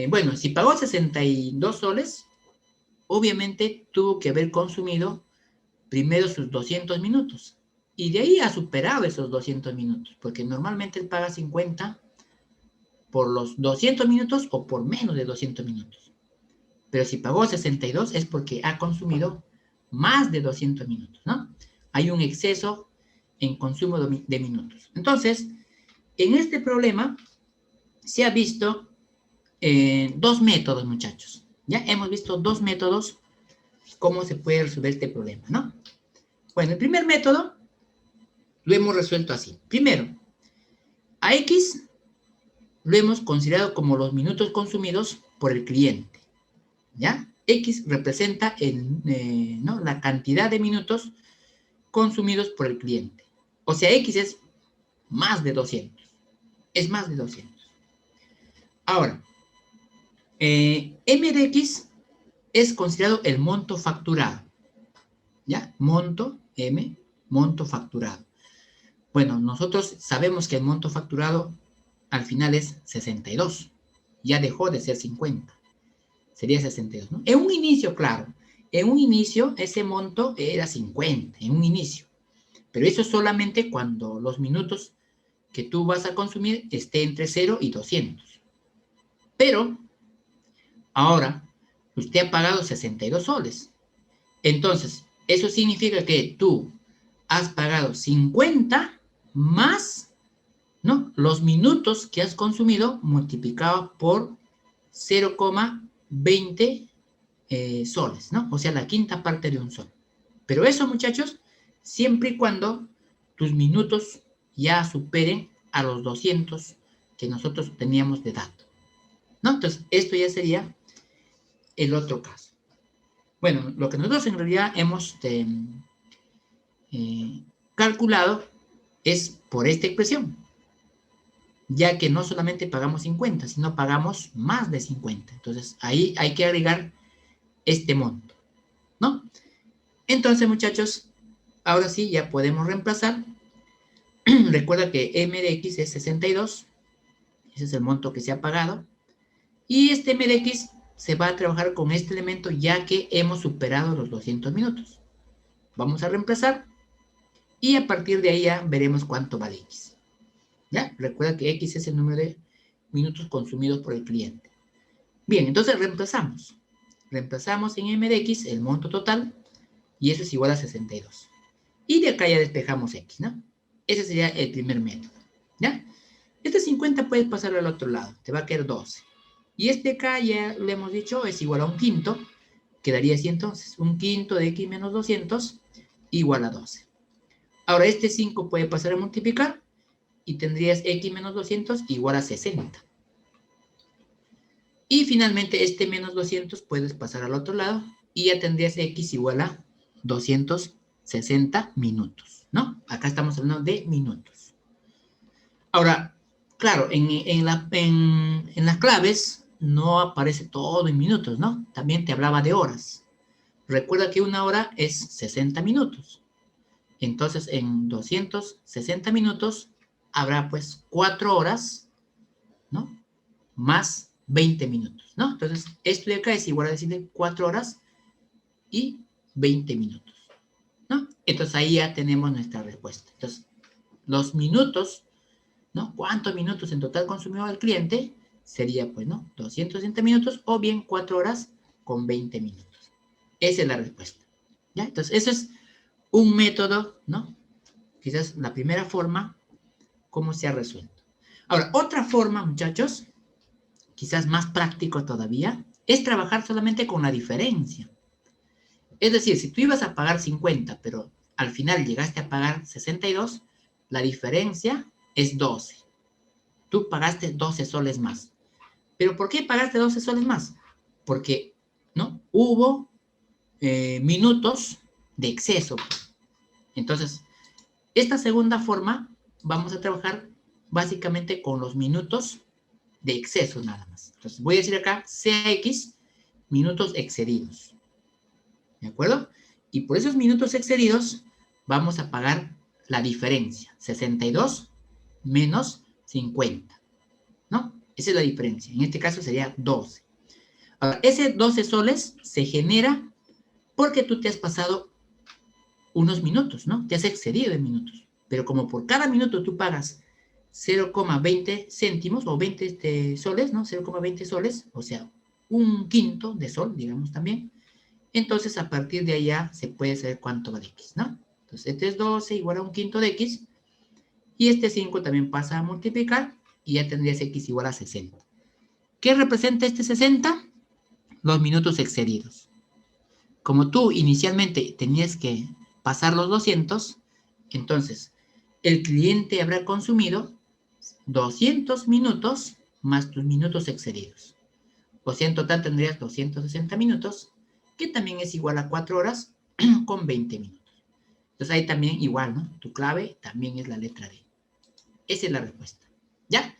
Bueno, si pagó 62 soles, obviamente tuvo que haber consumido primero sus 200 minutos. Y de ahí ha superado esos 200 minutos, porque normalmente él paga 50 por los 200 minutos o por menos de 200 minutos. Pero si pagó 62 es porque ha consumido más de 200 minutos, ¿no? Hay un exceso en consumo de minutos. Entonces, en este problema se ha visto dos métodos, muchachos. Ya hemos visto dos métodos cómo se puede resolver este problema, ¿no? Bueno, el primer método lo hemos resuelto así. Primero, a X lo hemos considerado como los minutos consumidos por el cliente, ¿ya? X representa ¿no? la cantidad de minutos consumidos por el cliente. O sea, X es más de 200. Es más de 200. Ahora, M de X es considerado el monto facturado. ¿Ya? Monto, M, monto facturado. Bueno, nosotros sabemos que el monto facturado al final es 62. Ya dejó de ser 50. Sería 62, ¿no? En un inicio, claro. En un inicio, ese monto era 50, en un inicio. Pero eso solamente cuando los minutos que tú vas a consumir esté entre 0 y 200. Pero, ahora, usted ha pagado 62 soles. Entonces, eso significa que tú has pagado 50 más, ¿no? Los minutos que has consumido multiplicado por 0,20 soles, ¿no? O sea, la quinta parte de un sol. Pero eso, muchachos, siempre y cuando tus minutos ya superen a los 200 que nosotros teníamos de dato, ¿no? Entonces, esto ya sería el otro caso. Bueno, lo que nosotros en realidad hemos calculado es por esta expresión, ya que no solamente pagamos 50, sino pagamos más de 50. Entonces, ahí hay que agregar este monto, ¿no? Entonces, muchachos, ahora sí ya podemos reemplazar. Recuerda que M de X es 62. Ese es el monto que se ha pagado. Y este M de X se va a trabajar con este elemento ya que hemos superado los 200 minutos. Vamos a reemplazar. Y a partir de ahí ya veremos cuánto vale X. ¿Ya? Recuerda que X es el número de minutos consumidos por el cliente. Bien, entonces reemplazamos. Reemplazamos en M de X el monto total y eso es igual a 62. Y de acá ya despejamos X, ¿no? Ese sería el primer método, ¿ya? Este 50 puedes pasarlo al otro lado, te va a quedar 12. Y este acá ya le hemos dicho es igual a un quinto, quedaría así entonces, un quinto de X menos 200 igual a 12. Ahora este 5 puede pasar a multiplicar y tendrías X menos 200 igual a 60. Y finalmente este menos 200 puedes pasar al otro lado y ya tendrías X igual a 260 minutos, ¿no? Acá estamos hablando de minutos. Ahora, claro, en las claves no aparece todo en minutos, ¿no? También te hablaba de horas. Recuerda que una hora es 60 minutos. Entonces, en 260 minutos habrá pues 4 horas, ¿no? Más 20 minutos, ¿no? Entonces, esto de acá es igual a decirle 4 horas y 20 minutos, ¿no? Entonces, ahí ya tenemos nuestra respuesta. Entonces, los minutos, ¿no? ¿Cuántos minutos en total consumió el cliente? Sería, pues, ¿no? 260 minutos o bien 4 horas con 20 minutos. Esa es la respuesta, ¿ya? Entonces, eso es un método, ¿no? Quizás la primera forma, cómo se ha resuelto. Ahora, otra forma, muchachos, quizás más práctico todavía, es trabajar solamente con la diferencia. Es decir, si tú ibas a pagar 50, pero al final llegaste a pagar 62, la diferencia es 12. Tú pagaste 12 soles más. ¿Pero por qué pagaste 12 soles más? Porque, ¿no? Hubo minutos de exceso. Entonces, esta segunda forma vamos a trabajar básicamente con los minutos de exceso nada más. Entonces, voy a decir acá CX, minutos excedidos. ¿De acuerdo? Y por esos minutos excedidos vamos a pagar la diferencia. 62 menos 50. ¿No? Esa es la diferencia. En este caso sería 12. Ahora, ese 12 soles se genera porque tú te has pasado unos minutos, ¿no? Te has excedido en minutos. Pero como por cada minuto tú pagas 0,20 céntimos o 20 soles, ¿no? 0,20 soles, o sea, un quinto de sol, digamos también. Entonces, a partir de allá se puede saber cuánto va de x, ¿no? Entonces, este es 12 igual a un quinto de x. Y este 5 también pasa a multiplicar y ya tendrías x igual a 60. ¿Qué representa este 60? Los minutos excedidos. Como tú inicialmente tenías que pasar los 200, entonces el cliente habrá consumido 200 minutos más tus minutos excedidos. O sea, en total tendrías 260 minutos, que también es igual a 4 horas con 20 minutos. Entonces ahí también igual, ¿no? Tu clave también es la letra D. Esa es la respuesta. ¿Ya?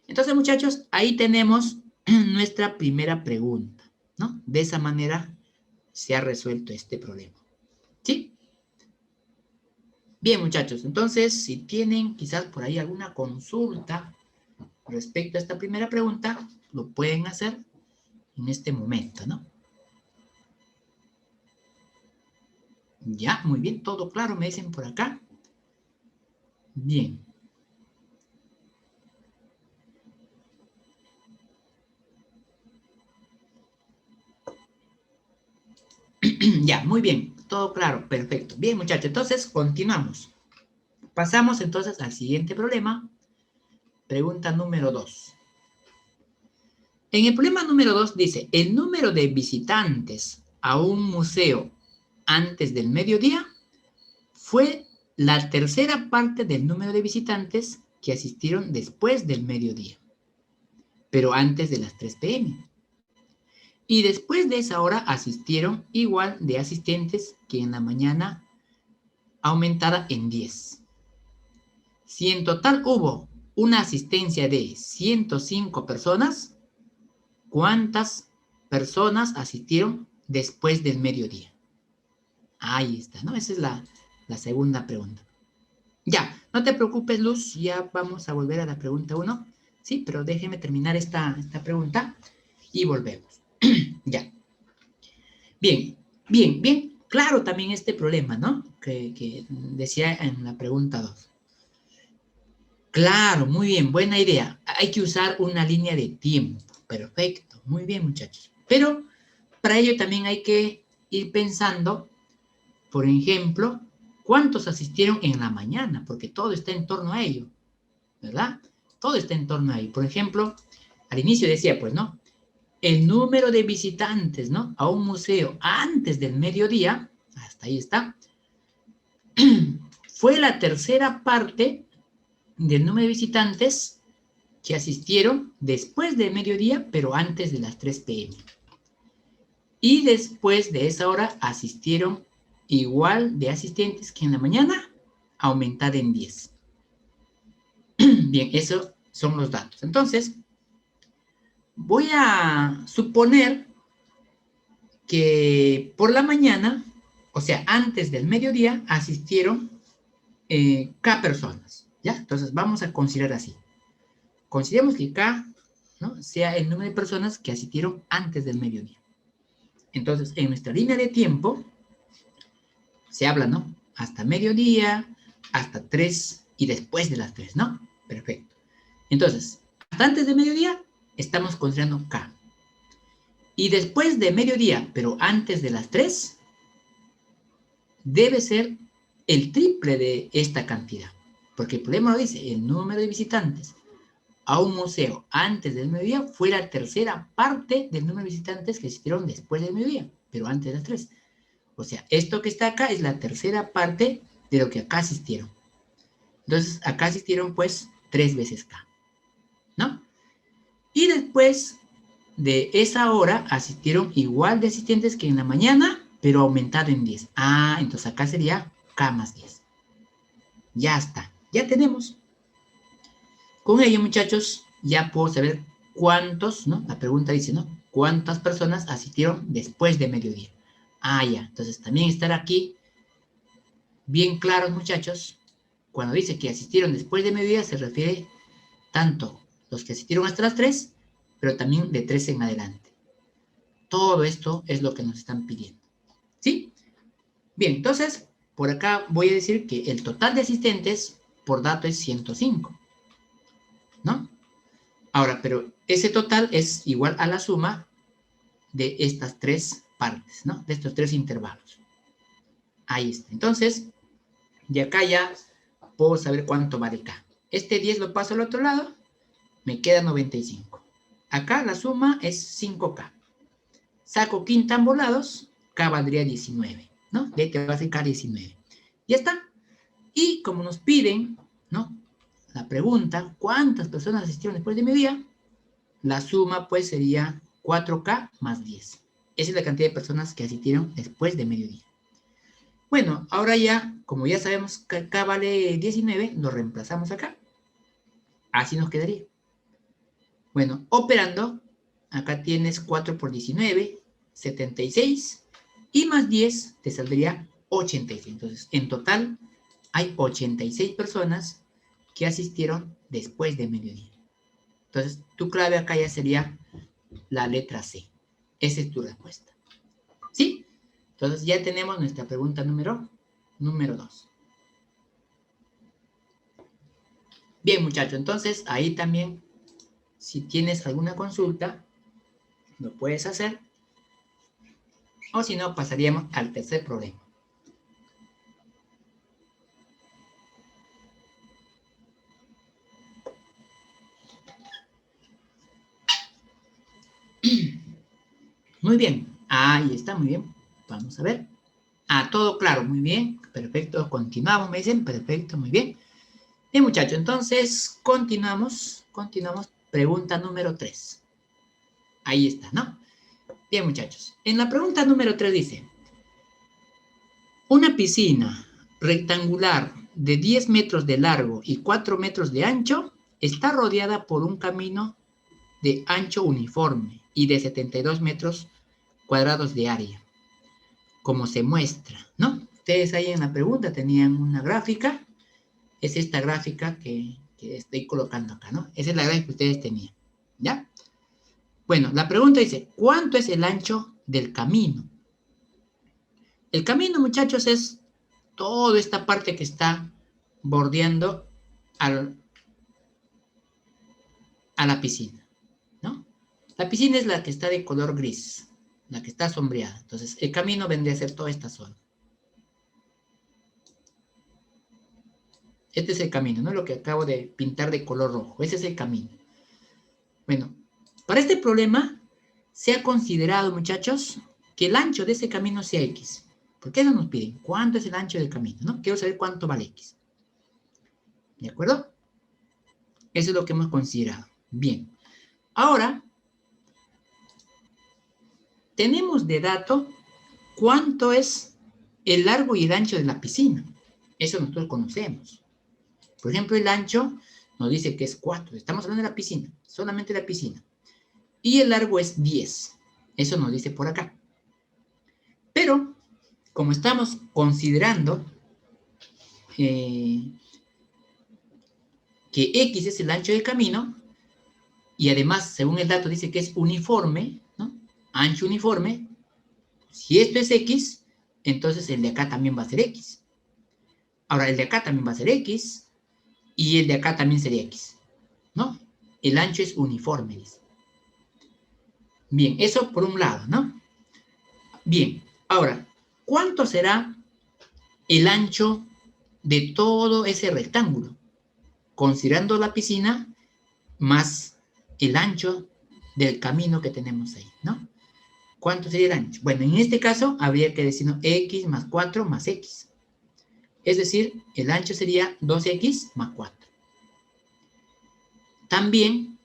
Entonces, muchachos, ahí tenemos nuestra primera pregunta, ¿no? De esa manera se ha resuelto este problema. ¿Sí? Bien, muchachos, entonces, si tienen quizás por ahí alguna consulta respecto a esta primera pregunta, lo pueden hacer en este momento, ¿no? Ya, muy bien, todo claro, me dicen por acá. Bien. Ya, muy bien, todo claro, perfecto. Bien, muchachos, entonces continuamos. Pasamos entonces al siguiente problema. Pregunta número 2. En el problema número 2 dice, el número de visitantes a un museo antes del mediodía fue la tercera parte del número de visitantes que asistieron después del mediodía, pero antes de las 3 p.m. Y después de esa hora asistieron igual de asistentes que en la mañana, aumentada en 10. Si en total hubo una asistencia de 105 personas, ¿cuántas personas asistieron después del mediodía? Ahí está, ¿no? Esa es la segunda pregunta. Ya, no te preocupes, Luz, ya vamos a volver a la pregunta 1. Sí, pero déjeme terminar esta pregunta y volvemos. Ya. Bien, bien, bien. Claro también este problema, ¿no? Que decía en la pregunta 2. Claro, muy bien, buena idea. Hay que usar una línea de tiempo. Perfecto, muy bien, muchachos. Pero para ello también hay que ir pensando, por ejemplo, cuántos asistieron en la mañana, porque todo está en torno a ello, ¿verdad? Todo está en torno a ello. Por ejemplo, al inicio decía, pues, ¿no? El número de visitantes, ¿no? A un museo antes del mediodía, hasta ahí está, fue la tercera parte del número de visitantes que asistieron después del mediodía, pero antes de las 3 p.m. Y después de esa hora asistieron igual de asistentes que en la mañana, aumentada en 10. Bien, esos son los datos. Entonces, voy a suponer que por la mañana, o sea, antes del mediodía, asistieron K personas, ¿ya? Entonces, vamos a considerar así. Consideremos que K, ¿no?, sea el número de personas que asistieron antes del mediodía. Entonces, en nuestra línea de tiempo, se habla, ¿no? Hasta mediodía, hasta 3 y después de las 3, ¿no? Perfecto. Entonces, hasta antes de mediodía, estamos considerando K. Y después de mediodía, pero antes de las 3, debe ser el triple de esta cantidad. Porque el problema lo dice, el número de visitantes a un museo antes del mediodía fue la tercera parte del número de visitantes que asistieron después del mediodía, pero antes de las 3. O sea, esto que está acá es la tercera parte de lo que acá asistieron. Entonces, acá asistieron pues 3 veces K, ¿no? Y después de esa hora asistieron igual de asistentes que en la mañana, pero aumentado en 10. Ah, entonces acá sería K más 10. Ya está, ya tenemos. Con ello, muchachos, ya puedo saber cuántos, ¿no? La pregunta dice, ¿no? ¿Cuántas personas asistieron después de mediodía? Ah, ya. Entonces, también estar aquí bien claros, muchachos. Cuando dice que asistieron después de mediodía, se refiere tanto los que asistieron hasta las 3, pero también de 3 en adelante. Todo esto es lo que nos están pidiendo. ¿Sí? Bien, entonces, por acá voy a decir que el total de asistentes por dato es 105. ¿No? Ahora, pero ese total es igual a la suma de estas tres partes, ¿no? De estos tres intervalos. Ahí está. Entonces, de acá ya puedo saber cuánto vale K. Este 10 lo paso al otro lado, me queda 95. Acá la suma es 5K. Saco quintambolados, K valdría 19, ¿no? De ahí te va a sacar 19. Ya está. Y como nos piden, ¿no? La pregunta, ¿cuántas personas asistieron después de mediodía? La suma, pues, sería 4K más 10. Esa es la cantidad de personas que asistieron después de mediodía. Bueno, ahora ya, como ya sabemos que K vale 19, lo reemplazamos acá. Así nos quedaría. Bueno, operando, acá tienes 4 por 19, 76, y más 10 te saldría 86. Entonces, en total, hay 86 personas que asistieron después de mediodía. Entonces, tu clave acá ya sería la letra C. Esa es tu respuesta. ¿Sí? Entonces, ya tenemos nuestra pregunta número 2. Bien, muchachos, entonces, ahí también, si tienes alguna consulta, lo puedes hacer. O si no, pasaríamos al tercer problema. Muy bien. Ahí está, muy bien. Vamos a ver. Todo claro, muy bien. Perfecto, continuamos, me dicen. Perfecto, muy bien. Bien, muchachos, entonces continuamos. Pregunta número 3. Ahí está, ¿no? Bien, muchachos. En la pregunta número 3 dice: una piscina rectangular de 10 metros de largo y 4 metros de ancho está rodeada por un camino de ancho uniforme y de 72 metros cuadrados de área, como se muestra, ¿no? Ustedes ahí en la pregunta tenían una gráfica. Es esta gráfica que estoy colocando acá, ¿no? Esa es la gráfica que ustedes tenían, ¿ya? Bueno, la pregunta dice, ¿cuánto es el ancho del camino? El camino, muchachos, es toda esta parte que está bordeando a la piscina, ¿no? La piscina es la que está de color gris, la que está sombreada. Entonces, el camino vendría a ser toda esta zona. Este es el camino, ¿no? Lo que acabo de pintar de color rojo. Ese es el camino. Bueno, para este problema se ha considerado, muchachos, que el ancho de ese camino sea X. ¿Por qué no nos piden? ¿Cuánto es el ancho del camino? ¿No? Quiero saber cuánto vale X. ¿De acuerdo? Eso es lo que hemos considerado. Bien. Ahora, tenemos de dato cuánto es el largo y el ancho de la piscina. Eso nosotros conocemos. Por ejemplo, el ancho nos dice que es 4. Estamos hablando de la piscina, solamente la piscina. Y el largo es 10. Eso nos dice por acá. Pero, como estamos considerando que X es el ancho del camino, y además, según el dato, dice que es uniforme, ¿no? Ancho uniforme. Si esto es X, entonces el de acá también va a ser X. Ahora, el de acá también va a ser X, y el de acá también sería X, ¿no? El ancho es uniforme, dice. Bien, eso por un lado, ¿no? Bien, ahora, ¿cuánto será el ancho de todo ese rectángulo? Considerando la piscina más el ancho del camino que tenemos ahí, ¿no? ¿Cuánto sería el ancho? Bueno, en este caso habría que decir X más 4 más X. Es decir, el ancho sería 2X más 4. También,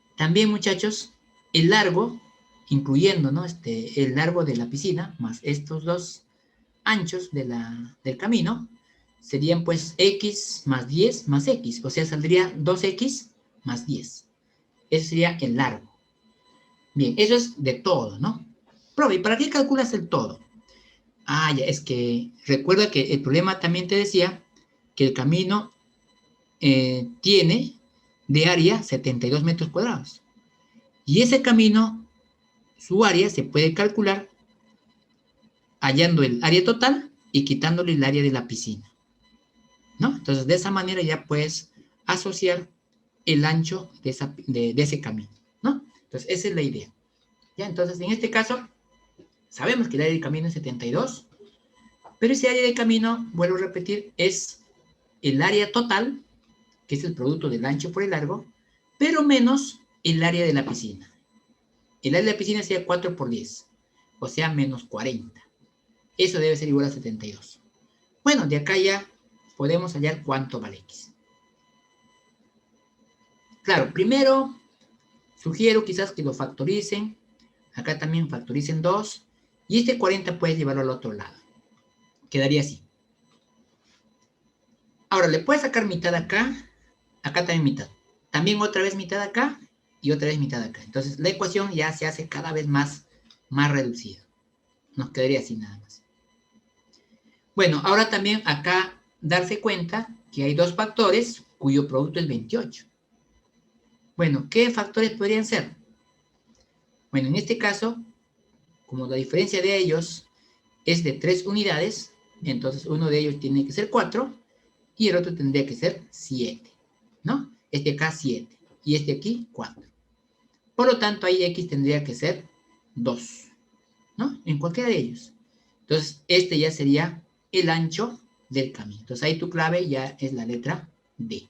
muchachos, el largo, incluyendo, ¿no? El largo de la piscina, más estos dos anchos del camino, serían pues X más 10 más X. O sea, saldría 2X más 10. Ese sería el largo. Bien, eso es de todo, ¿no? Profe, ¿y para qué calculas el todo? Ya, es que recuerda que el problema también te decía que el camino tiene de área 72 metros cuadrados. Y ese camino, su área se puede calcular hallando el área total y quitándole el área de la piscina, ¿no? Entonces, de esa manera ya puedes asociar el ancho de ese camino, ¿no? Entonces, esa es la idea. ¿Ya? Entonces, en este caso, Sabemos que el área de camino es 72, pero ese área de camino, vuelvo a repetir, es el área total, que es el producto del ancho por el largo, pero menos el área de la piscina. El área de la piscina sería 4 por 10, o sea, menos 40. Eso debe ser igual a 72. Bueno, de acá ya podemos hallar cuánto vale X. Claro, primero sugiero quizás que lo factoricen. Acá también factoricen 2. Y este 40 puedes llevarlo al otro lado. Quedaría así. Ahora, le puedes sacar mitad acá. Acá también mitad. También otra vez mitad acá. Y otra vez mitad acá. Entonces, la ecuación ya se hace cada vez más reducida. Nos quedaría así nada más. Bueno, ahora también acá darse cuenta que hay dos factores cuyo producto es 28. Bueno, ¿qué factores podrían ser? Bueno, en este caso, como la diferencia de ellos es de 3 unidades, entonces uno de ellos tiene que ser 4 y el otro tendría que ser 7, ¿no? Este acá 7 y este aquí 4. Por lo tanto, ahí X tendría que ser 2, ¿no? En cualquiera de ellos. Entonces, este ya sería el ancho del camino. Entonces, ahí tu clave ya es la letra D.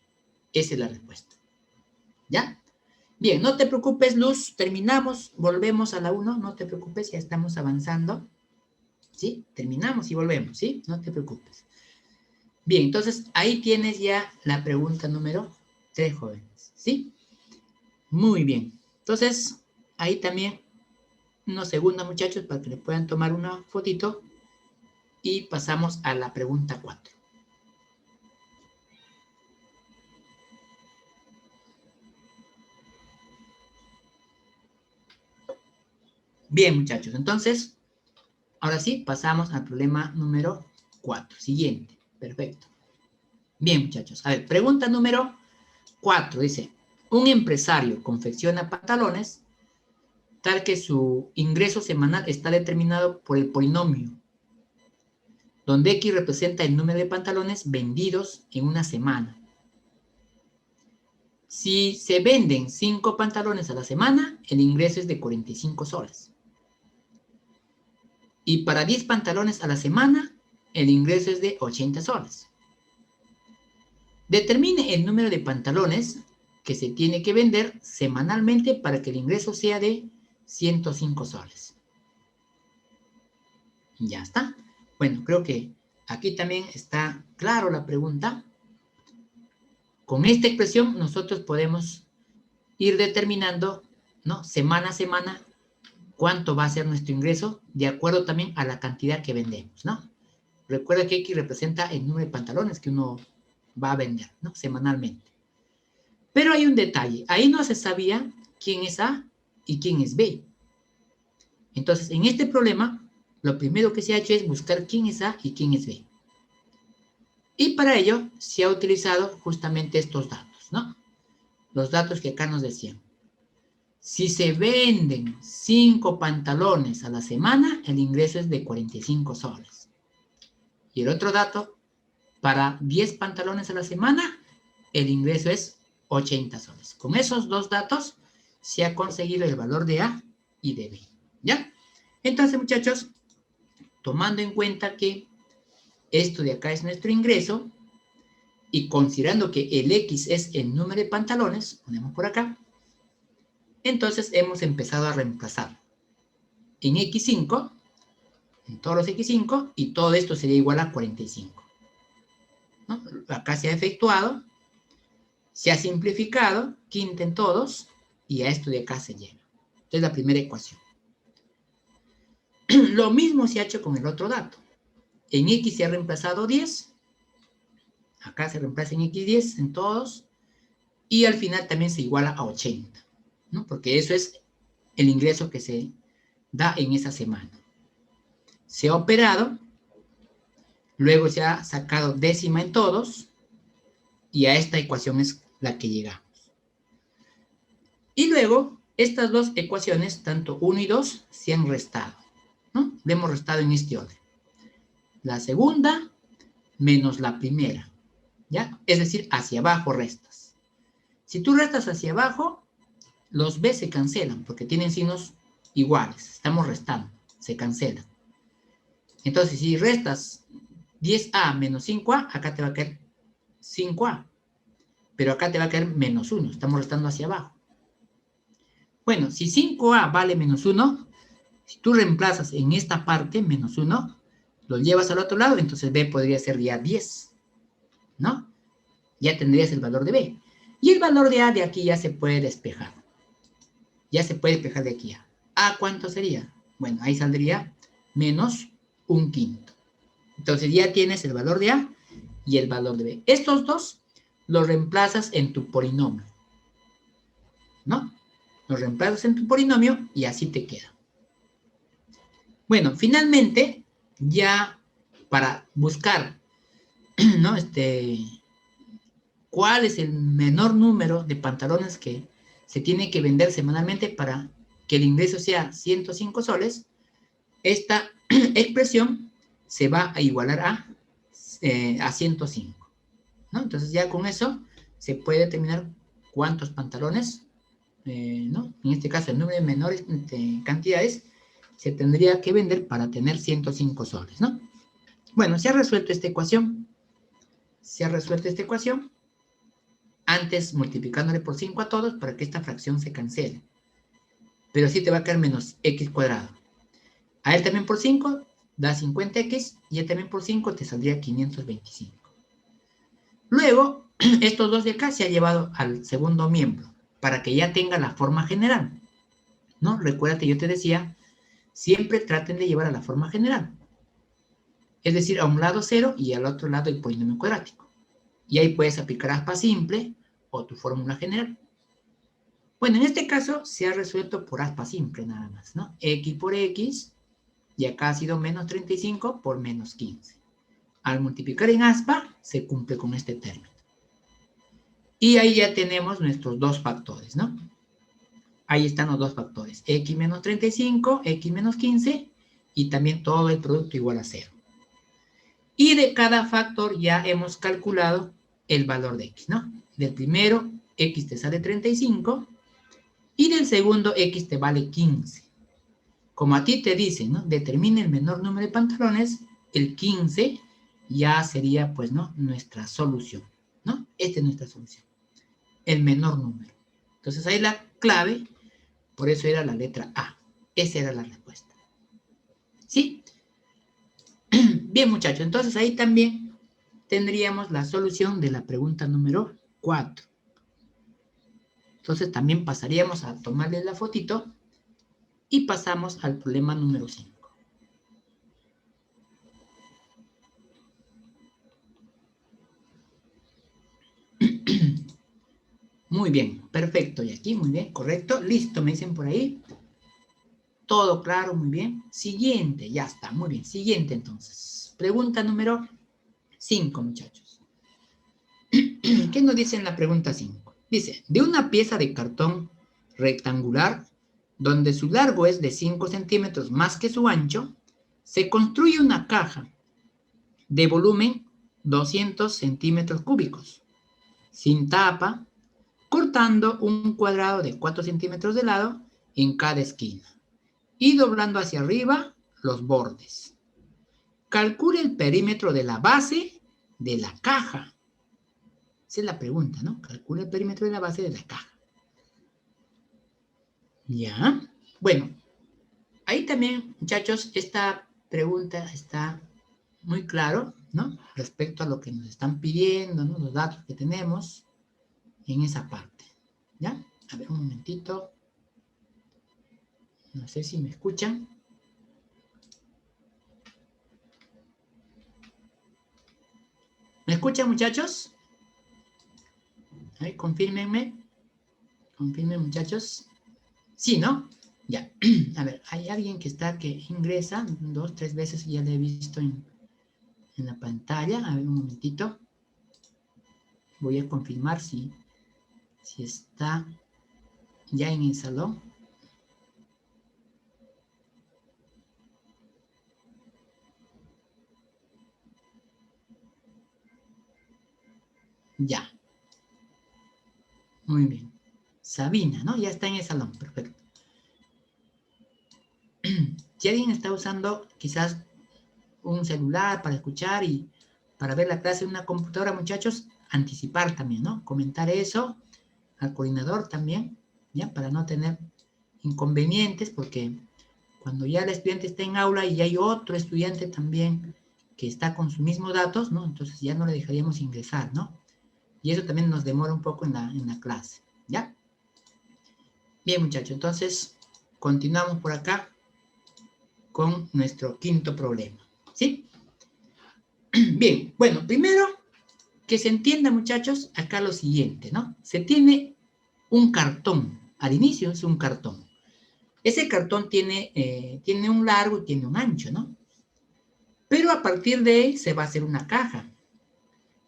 Esa es la respuesta. ¿Ya? Bien, no te preocupes, Luz. Terminamos, volvemos a la 1. No te preocupes, ya estamos avanzando. ¿Sí? Terminamos y volvemos, ¿sí? No te preocupes. Bien, entonces, ahí tienes ya la pregunta número 3, jóvenes. ¿Sí? Muy bien. Entonces, ahí también unos segundos, muchachos, para que le puedan tomar una fotito. Y pasamos a la pregunta 4. Bien, muchachos, entonces, ahora sí, pasamos al problema número 4. Siguiente, perfecto. Bien, muchachos, a ver, pregunta número 4, dice, un empresario confecciona pantalones tal que su ingreso semanal está determinado por el polinomio, donde X representa el número de pantalones vendidos en una semana. Si se venden 5 pantalones a la semana, el ingreso es de 45 soles. Y para 10 pantalones a la semana, el ingreso es de 80 soles. Determine el número de pantalones que se tiene que vender semanalmente para que el ingreso sea de 105 soles. Ya está. Bueno, creo que aquí también está claro la pregunta. Con esta expresión nosotros podemos ir determinando, ¿no? Semana a semana cuánto va a ser nuestro ingreso de acuerdo también a la cantidad que vendemos, ¿no? Recuerda que X representa el número de pantalones que uno va a vender, ¿no? Semanalmente. Pero hay un detalle. Ahí no se sabía quién es A y quién es B. Entonces, en este problema, lo primero que se ha hecho es buscar quién es A y quién es B. Y para ello se ha utilizado justamente estos datos, ¿no? Los datos que acá nos decían. Si se venden 5 pantalones a la semana, el ingreso es de 45 soles. Y el otro dato, para 10 pantalones a la semana, el ingreso es 80 soles. Con esos dos datos se ha conseguido el valor de A y de B. ¿Ya? Entonces, muchachos, tomando en cuenta que esto de acá es nuestro ingreso y considerando que el X es el número de pantalones, ponemos por acá, entonces hemos empezado a reemplazar en X5, en todos los X5, y todo esto sería igual a 45. ¿No? Acá se ha efectuado, se ha simplificado, quinta en todos, y a esto de acá se llega. Esta es la primera ecuación. Lo mismo se ha hecho con el otro dato. En X se ha reemplazado 10, acá se reemplaza en X10 en todos, y al final también se iguala a 80, ¿no? Porque eso es el ingreso que se da en esa semana. Se ha operado, luego se ha sacado décima en todos, y a esta ecuación es la que llegamos. Y luego, estas dos ecuaciones, tanto 1 y 2, se han restado, ¿no? Le hemos restado en este orden. La segunda menos la primera, ¿ya? Es decir, hacia abajo restas. Si tú restas hacia abajo, los B se cancelan porque tienen signos iguales, estamos restando. se cancelan. Entonces, si restas 10A menos 5A, acá te va a quedar 5A. Pero acá te va a quedar menos 1. Estamos restando hacia abajo. Bueno, si 5A vale menos 1, si tú reemplazas en esta parte menos 1, lo llevas al otro lado, entonces B podría ser ya 10, ¿no? Ya tendrías el valor de B. Y el valor de A de aquí ya se puede despejar. Ya se puede despejar de aquí a. ¿A cuánto sería? Bueno, ahí saldría menos 1/5. Entonces ya tienes el valor de A y el valor de B. Estos dos los reemplazas en tu polinomio, ¿no? Los reemplazas en tu polinomio y así te queda. Bueno, finalmente, ya para buscar, ¿no? ¿Cuál es el menor número de pantalones que se tiene que vender semanalmente para que el ingreso sea 105 soles? Esta expresión se va a igualar a 105, ¿no? Entonces ya con eso se puede determinar cuántos pantalones, ¿no? En este caso el número de menores cantidades se tendría que vender para tener 105 soles, ¿no? Bueno, se ha resuelto esta ecuación. Se ha resuelto esta ecuación. Antes multiplicándole por 5 a todos para que esta fracción se cancele. Pero sí te va a quedar menos x cuadrado. A él también por 5 da 50x y a él también por 5 te saldría 525. Luego, estos dos de acá se ha llevado al segundo miembro para que ya tenga la forma general, ¿no? Recuerda que yo te decía, siempre traten de llevar a la forma general. Es decir, a un lado 0 y al otro lado el polinomio cuadrático. Y ahí puedes aplicar aspa simple o tu fórmula general. Bueno, en este caso se ha resuelto por aspa simple nada más, ¿no? X por X, y acá ha sido menos 35 por menos 15. Al multiplicar en aspa, se cumple con este término. Y ahí ya tenemos nuestros dos factores, ¿no? Ahí están los dos factores, X menos 35, X menos 15, y también todo el producto igual a 0. Y de cada factor ya hemos calculado el valor de X, ¿no? Del primero, X te sale 35, y del segundo, X te vale 15. Como a ti te dicen, ¿no? Determina el menor número de pantalones, el 15 ya sería, pues, ¿no? Nuestra solución, ¿no? Esta es nuestra solución. El menor número. Entonces ahí la clave, por eso era la letra A. Esa era la respuesta. ¿Sí? Bien, muchachos. Entonces ahí también tendríamos la solución de la pregunta número 4. Entonces también pasaríamos a tomarle la fotito y pasamos al problema número 5. Muy bien, perfecto. Y aquí, muy bien, correcto. Listo, me dicen por ahí. Todo claro, muy bien. Siguiente, ya está, muy bien. Siguiente, entonces. Pregunta número 5, muchachos. ¿Qué nos dice en la pregunta 5? Dice, de una pieza de cartón rectangular, donde su largo es de 5 centímetros más que su ancho, se construye una caja de volumen 200 centímetros cúbicos, sin tapa, cortando un cuadrado de 4 centímetros de lado en cada esquina y doblando hacia arriba los bordes. Calcule el perímetro de la base de la caja. Esa es la pregunta, ¿no? Calcule el perímetro de la base de la caja. ¿Ya? Bueno, ahí también, muchachos, esta pregunta está muy claro, ¿no? Respecto a lo que nos están pidiendo, ¿no? Los datos que tenemos en esa parte. ¿Ya? A ver, un momentito. No sé si me escuchan. ¿Me escuchan, muchachos? Ahí, confírmenme. Confirmen, muchachos. Sí, ¿no? Ya. A ver, hay alguien que ingresa 2, 3 veces, ya le he visto en la pantalla. A ver, un momentito. Voy a confirmar si está ya en el salón. Ya. Muy bien. Sabina, ¿no? Ya está en el salón. Perfecto. Si alguien está usando quizás un celular para escuchar y para ver la clase en una computadora, muchachos, anticipar también, ¿no? Comentar eso al coordinador también, ¿ya? Para no tener inconvenientes, porque cuando ya el estudiante está en aula y hay otro estudiante también que está con sus mismos datos, ¿no? Entonces ya no le dejaríamos ingresar, ¿no? Y eso también nos demora un poco en la clase, ¿ya? Bien, muchachos, entonces continuamos por acá con nuestro quinto problema, ¿sí? Bien, bueno, primero que se entienda, muchachos, acá lo siguiente, ¿no? Se tiene un cartón, al inicio es un cartón. Ese cartón tiene un largo y tiene un ancho, ¿no? Pero a partir de él se va a hacer una caja,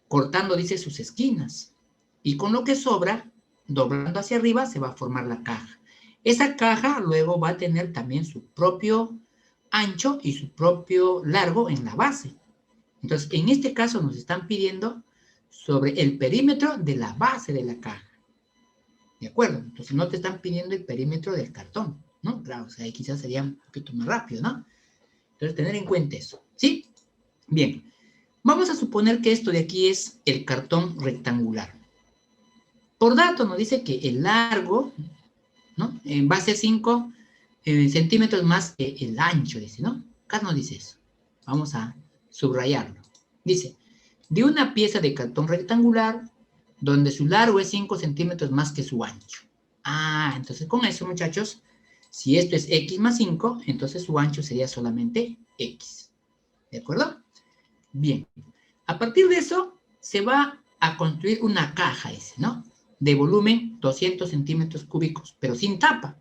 cortando, dice, sus esquinas. Y con lo que sobra, doblando hacia arriba, se va a formar la caja. Esa caja luego va a tener también su propio ancho y su propio largo en la base. Entonces, en este caso nos están pidiendo sobre el perímetro de la base de la caja. ¿De acuerdo? Entonces no te están pidiendo el perímetro del cartón, ¿no? Claro, o sea, ahí quizás sería un poquito más rápido, ¿no? Entonces, tener en cuenta eso, ¿sí? Bien, vamos a suponer que esto de aquí es el cartón rectangular. Por dato nos dice que el largo, ¿no? Va a ser 5 centímetros más que el ancho, dice, ¿no? Acá nos dice eso. Vamos a subrayarlo. Dice, de una pieza de cartón rectangular donde su largo es 5 centímetros más que su ancho. Ah, entonces con eso, muchachos, si esto es x más 5, entonces su ancho sería solamente x. ¿De acuerdo? Bien. A partir de eso, se va a construir una caja ese, ¿no? De volumen 200 centímetros cúbicos, pero sin tapa,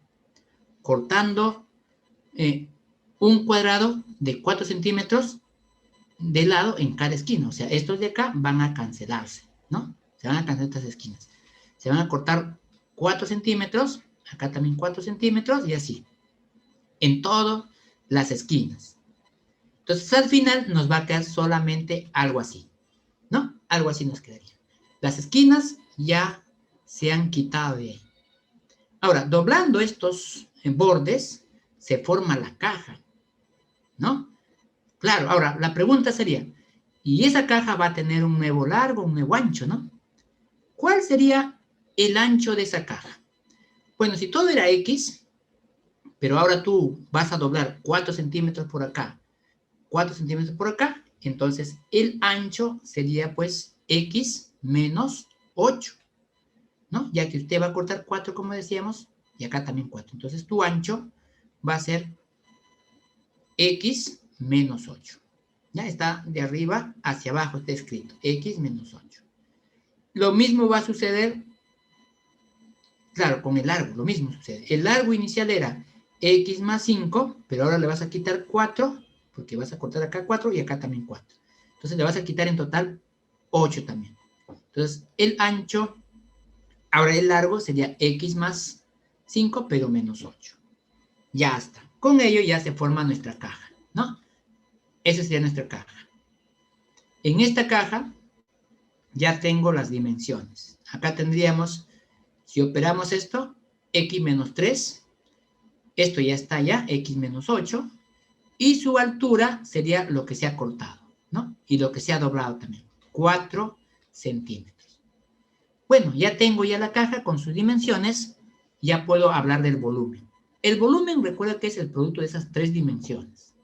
cortando un cuadrado de 4 centímetros de lado en cada esquina. O sea, estos de acá van a cancelarse, ¿no? Se van a cancelar estas esquinas. Se van a cortar 4 centímetros, acá también 4 centímetros y así, en todas las esquinas. Entonces, al final nos va a quedar solamente algo así, ¿no? Algo así nos quedaría. Las esquinas ya se han quitado de ahí. Ahora, doblando estos bordes, se forma la caja, ¿no? Claro, ahora, la pregunta sería, ¿y esa caja va a tener un nuevo largo, un nuevo ancho, ¿no? ¿Cuál sería el ancho de esa caja? Bueno, si todo era X, pero ahora tú vas a doblar 4 centímetros por acá, 4 centímetros por acá, entonces el ancho sería pues X menos 8, ¿no? Ya que usted va a cortar 4, como decíamos, y acá también 4. Entonces tu ancho va a ser X menos 8. Ya está de arriba hacia abajo, está escrito, X menos 8. Lo mismo va a suceder, claro, con el largo, lo mismo sucede. El largo inicial era X más 5, pero ahora le vas a quitar 4, porque vas a cortar acá 4 y acá también 4. Entonces le vas a quitar en total 8 también. Entonces el ancho, ahora el largo sería X más 5, pero menos 8. Ya está. Con ello ya se forma nuestra caja, ¿no? Esa sería nuestra caja. En esta caja ya tengo las dimensiones. Acá tendríamos, si operamos esto, x menos 3, esto ya está ya, x menos 8, y su altura sería lo que se ha cortado, ¿no? Y lo que se ha doblado también, 4 centímetros. Bueno, ya tengo ya la caja con sus dimensiones, ya puedo hablar del volumen. El volumen, recuerda que es el producto de esas 3 dimensiones.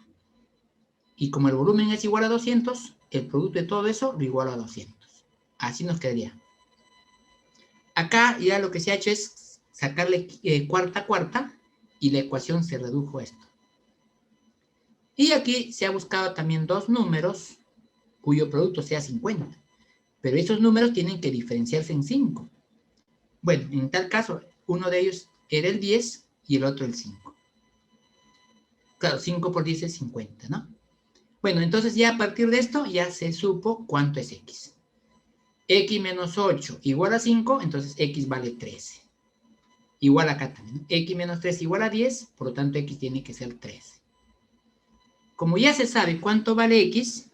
Y como el volumen es igual a 200, el producto de todo eso lo igual a 200. Así nos quedaría. Acá ya lo que se ha hecho es sacarle cuarta y la ecuación se redujo a esto. Y aquí se ha buscado también dos números cuyo producto sea 50. Pero esos números tienen que diferenciarse en 5. Bueno, en tal caso, uno de ellos era el 10 y el otro el 5. Claro, 5 por 10 es 50, ¿no? Bueno, entonces ya a partir de esto ya se supo cuánto es x. X menos 8 igual a 5, entonces x vale 13. Igual acá también. X menos 3 igual a 10, por lo tanto x tiene que ser 13. Como ya se sabe cuánto vale x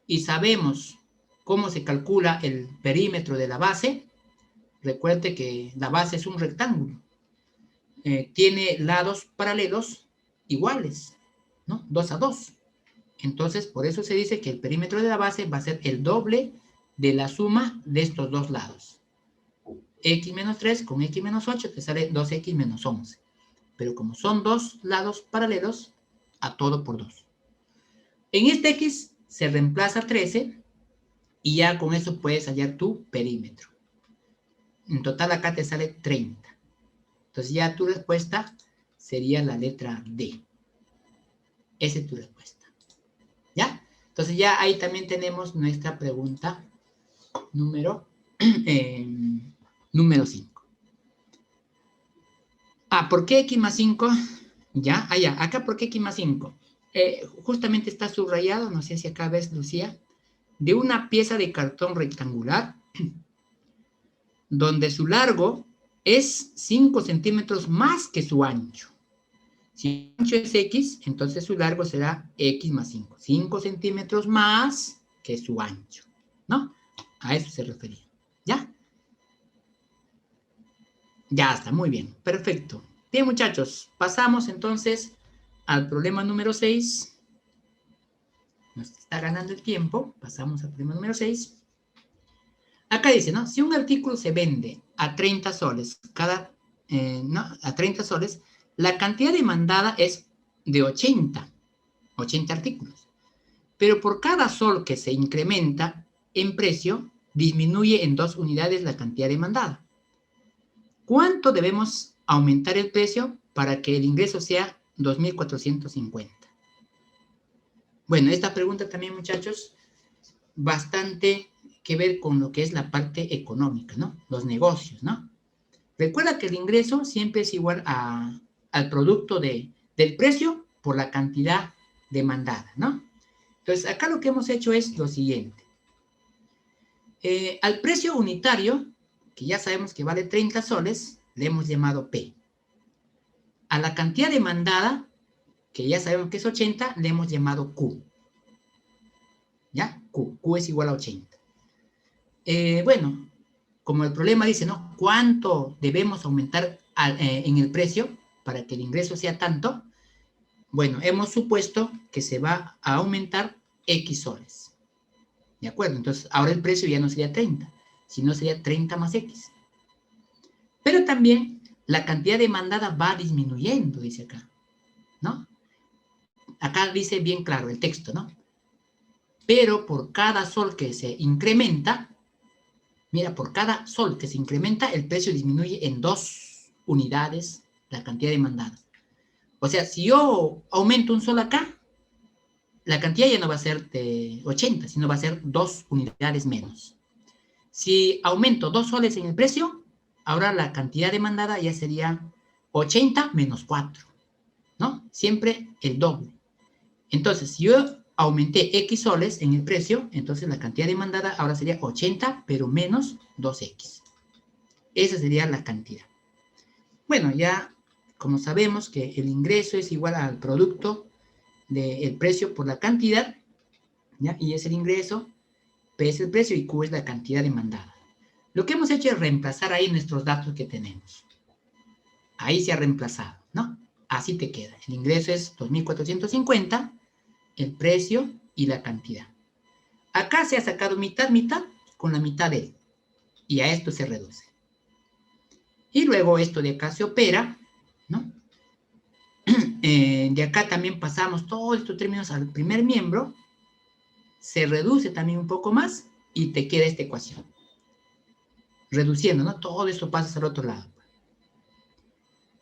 y sabemos cómo se calcula el perímetro de la base, recuerde que la base es un rectángulo. Tiene lados paralelos iguales. ¿no? 2 a 2. Entonces, por eso se dice que el perímetro de la base va a ser el doble de la suma de estos dos lados. X menos 3 con X menos 8 te sale 2X menos 11. Pero como son dos lados paralelos, a todo por 2. En este X se reemplaza 13 y ya con eso puedes hallar tu perímetro. En total acá te sale 30. Entonces ya tu respuesta sería la letra D. Esa es tu respuesta. ¿Ya? Entonces ya ahí también tenemos nuestra pregunta número 5. ¿Por qué X más 5? Ya, acá ¿por qué X más 5? Justamente está subrayado, no sé si acá ves, Lucía, de una pieza de cartón rectangular donde su largo es 5 centímetros más que su ancho. Si el ancho es X, entonces su largo será X más 5. 5 centímetros más que su ancho, ¿no? A eso se refería. ¿Ya? Ya está, muy bien. Perfecto. Bien, muchachos, pasamos entonces al problema número 6. Nos está ganando el tiempo. Pasamos al problema número 6. Acá dice, ¿no? Si un artículo se vende a 30 soles, a 30 soles, la cantidad demandada es de 80 artículos. Pero por cada sol que se incrementa en precio, disminuye en 2 unidades la cantidad demandada. ¿Cuánto debemos aumentar el precio para que el ingreso sea 2.450? Bueno, esta pregunta también, muchachos, bastante que ver con lo que es la parte económica, ¿no? Los negocios, ¿no? Recuerda que el ingreso siempre es igual al producto del precio por la cantidad demandada, ¿no? Entonces, acá lo que hemos hecho es lo siguiente. Al precio unitario, que ya sabemos que vale 30 soles, le hemos llamado P. A la cantidad demandada, que ya sabemos que es 80, le hemos llamado Q. ¿Ya? Q es igual a 80. Bueno, como el problema dice, ¿no? ¿Cuánto debemos aumentar en el precio para que el ingreso sea tanto? Bueno, hemos supuesto que se va a aumentar X soles. ¿De acuerdo? Entonces, ahora el precio ya no sería 30, sino sería 30 más X. Pero también la cantidad demandada va disminuyendo, dice acá, ¿no? Acá dice bien claro el texto, ¿no? Pero por cada sol que se incrementa, mira, por cada sol que se incrementa, el precio disminuye en 2 unidades la cantidad demandada. O sea, si yo aumento un sol acá, la cantidad ya no va a ser de 80, sino va a ser 2 unidades menos. Si aumento 2 soles en el precio, ahora la cantidad demandada ya sería 80 menos 4, ¿no? Siempre el doble. Entonces, si yo aumenté X soles en el precio, entonces la cantidad demandada ahora sería 80, pero menos 2X. Esa sería la cantidad. Bueno, ya como sabemos que el ingreso es igual al producto del precio por la cantidad, ¿ya? Y es el ingreso, P es el precio y Q es la cantidad demandada. Lo que hemos hecho es reemplazar ahí nuestros datos que tenemos. Ahí se ha reemplazado, ¿no? Así te queda. El ingreso es 2.450, el precio y la cantidad. Acá se ha sacado mitad, con la mitad de él. Y a esto se reduce. Y luego esto de acá se opera, ¿no? De acá también pasamos todos estos términos al primer miembro. Se reduce también un poco más y te queda esta ecuación. Reduciendo, ¿no? Todo esto pasa al otro lado.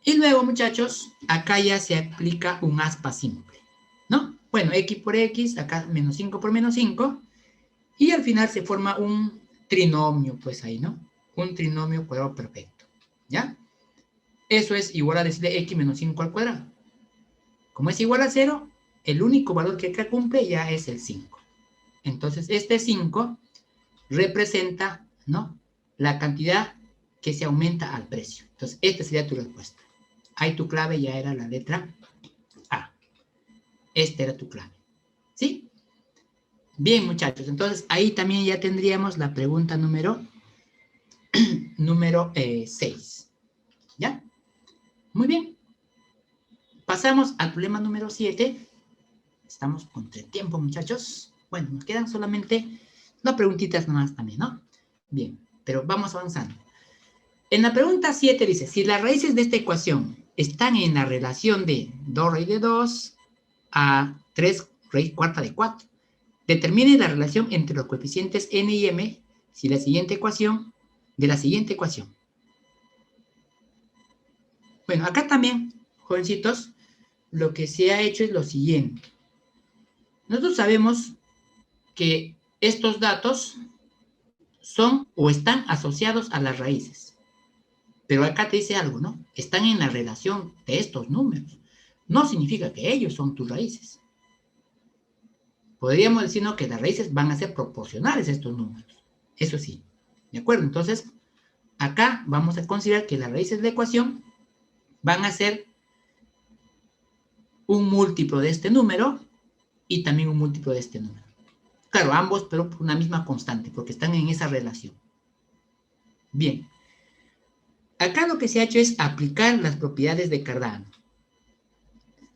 Y luego, muchachos, acá ya se aplica un aspa simple, ¿no? Bueno, X por X, acá menos 5 por menos 5. Y al final se forma un trinomio, pues ahí, ¿no? Un trinomio cuadrado perfecto, ¿ya? Eso es igual a decirle X menos 5 al cuadrado. Como es igual a 0, el único valor que acá cumple ya es el 5. Entonces, este 5 representa, ¿no? La cantidad que se aumenta al precio. Entonces, esta sería tu respuesta. Ahí tu clave ya era la letra A. Esta era tu clave. ¿Sí? Bien, muchachos. Entonces, ahí también ya tendríamos la pregunta número 6. ¿Ya? Muy bien. Pasamos al problema número 7. Estamos contra el tiempo, muchachos. Bueno, nos quedan solamente 2 preguntitas nomás también, ¿no? Bien, pero vamos avanzando. En la pregunta 7 dice, si las raíces de esta ecuación están en la relación de 2 raíz de 2 a 3 raíz cuarta de 4, determine la relación entre los coeficientes n y m si la siguiente ecuación, de la siguiente ecuación. Bueno, acá también, jovencitos, lo que se ha hecho es lo siguiente. Nosotros sabemos que estos datos son o están asociados a las raíces. Pero acá te dice algo, ¿no? Están en la relación de estos números. No significa que ellos son tus raíces. Podríamos decir, ¿no?, que las raíces van a ser proporcionales a estos números. Eso sí. ¿De acuerdo? Entonces, acá vamos a considerar que las raíces de la ecuación van a ser un múltiplo de este número y también un múltiplo de este número. Claro, ambos, pero por una misma constante, porque están en esa relación. Bien. Acá lo que se ha hecho es aplicar las propiedades de Cardano.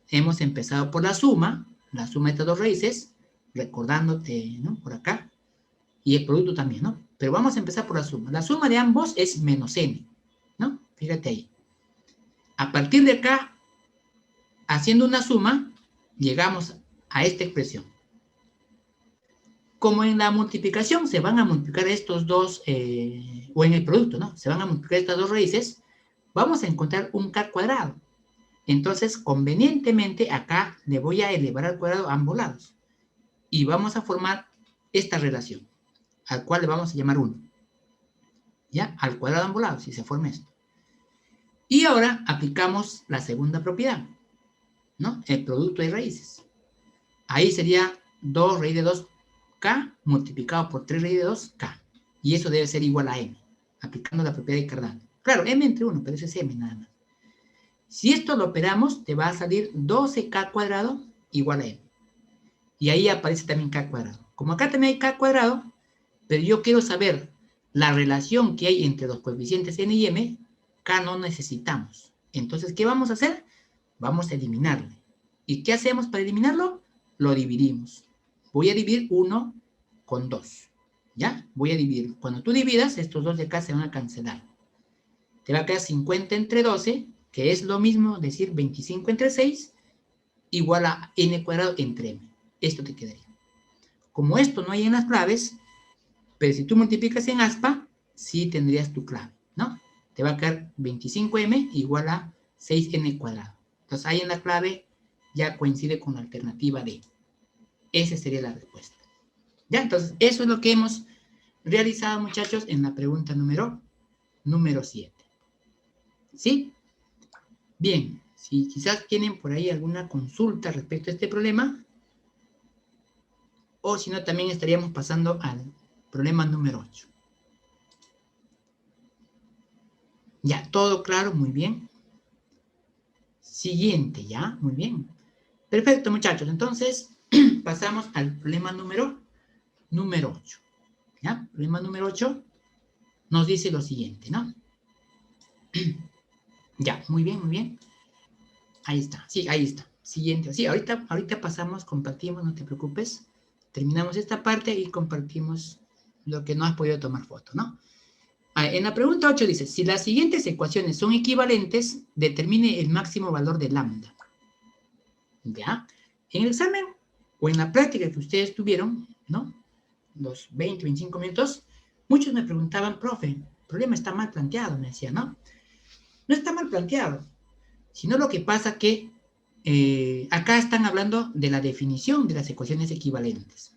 Hemos empezado por la suma de estas dos raíces, recordándote, ¿no?, por acá, y el producto también, ¿no? Pero vamos a empezar por la suma. La suma de ambos es menos n, ¿no? Fíjate ahí. A partir de acá, haciendo una suma, llegamos a esta expresión. Como en la multiplicación se van a multiplicar estos dos, o en el producto, ¿no?, se van a multiplicar estas dos raíces, vamos a encontrar un k cuadrado. Entonces, convenientemente, acá le voy a elevar al cuadrado a ambos lados. Y vamos a formar esta relación, al cual le vamos a llamar 1. ¿Ya? Al cuadrado a ambos lados, si se forma esto. Y ahora aplicamos la segunda propiedad, ¿no? El producto de raíces. Ahí sería 2 raíz de 2k multiplicado por 3 raíz de 2k. Y eso debe ser igual a m, aplicando la propiedad de Cardano. Claro, m entre 1, pero eso es m nada más. Si esto lo operamos, te va a salir 12k cuadrado igual a m. Y ahí aparece también k cuadrado. Como acá también hay k cuadrado, pero yo quiero saber la relación que hay entre los coeficientes n y m, k no necesitamos. Entonces, ¿qué vamos a hacer? Vamos a eliminarlo. ¿Y qué hacemos para eliminarlo? Lo dividimos. Voy a dividir 1 con 2. ¿Ya? Voy a dividir. Cuando tú dividas, estos dos de acá se van a cancelar. Te va a quedar 50 entre 12, que es lo mismo decir 25 entre 6, igual a n cuadrado entre m. Esto te quedaría. Como esto no hay en las claves, pero si tú multiplicas en aspa, sí tendrías tu clave, ¿no? Te va a quedar 25m igual a 6n cuadrado. Entonces ahí en la clave ya coincide con la alternativa D. Esa sería la respuesta. ¿Ya? Entonces eso es lo que hemos realizado, muchachos, en la pregunta número 7. ¿Sí? Bien, si quizás tienen por ahí alguna consulta respecto a este problema, o si no, también estaríamos pasando al problema número 8. Ya, todo claro, muy bien. Siguiente, ya, muy bien. Perfecto, muchachos, entonces pasamos al problema número 8. ¿Ya? Problema número 8 nos dice lo siguiente, ¿no? Ya, muy bien, muy bien. Ahí está, sí, ahí está. Siguiente, sí, ahorita pasamos, compartimos, no te preocupes. Terminamos esta parte y compartimos lo que no has podido tomar foto, ¿no? En la pregunta 8 dice, si las siguientes ecuaciones son equivalentes, determine el máximo valor de lambda. ¿Ya? En el examen o en la práctica que ustedes tuvieron, ¿no?, los 20, 25 minutos, muchos me preguntaban, profe, el problema está mal planteado, me decían, ¿no? No está mal planteado, sino lo que pasa que acá están hablando de la definición de las ecuaciones equivalentes.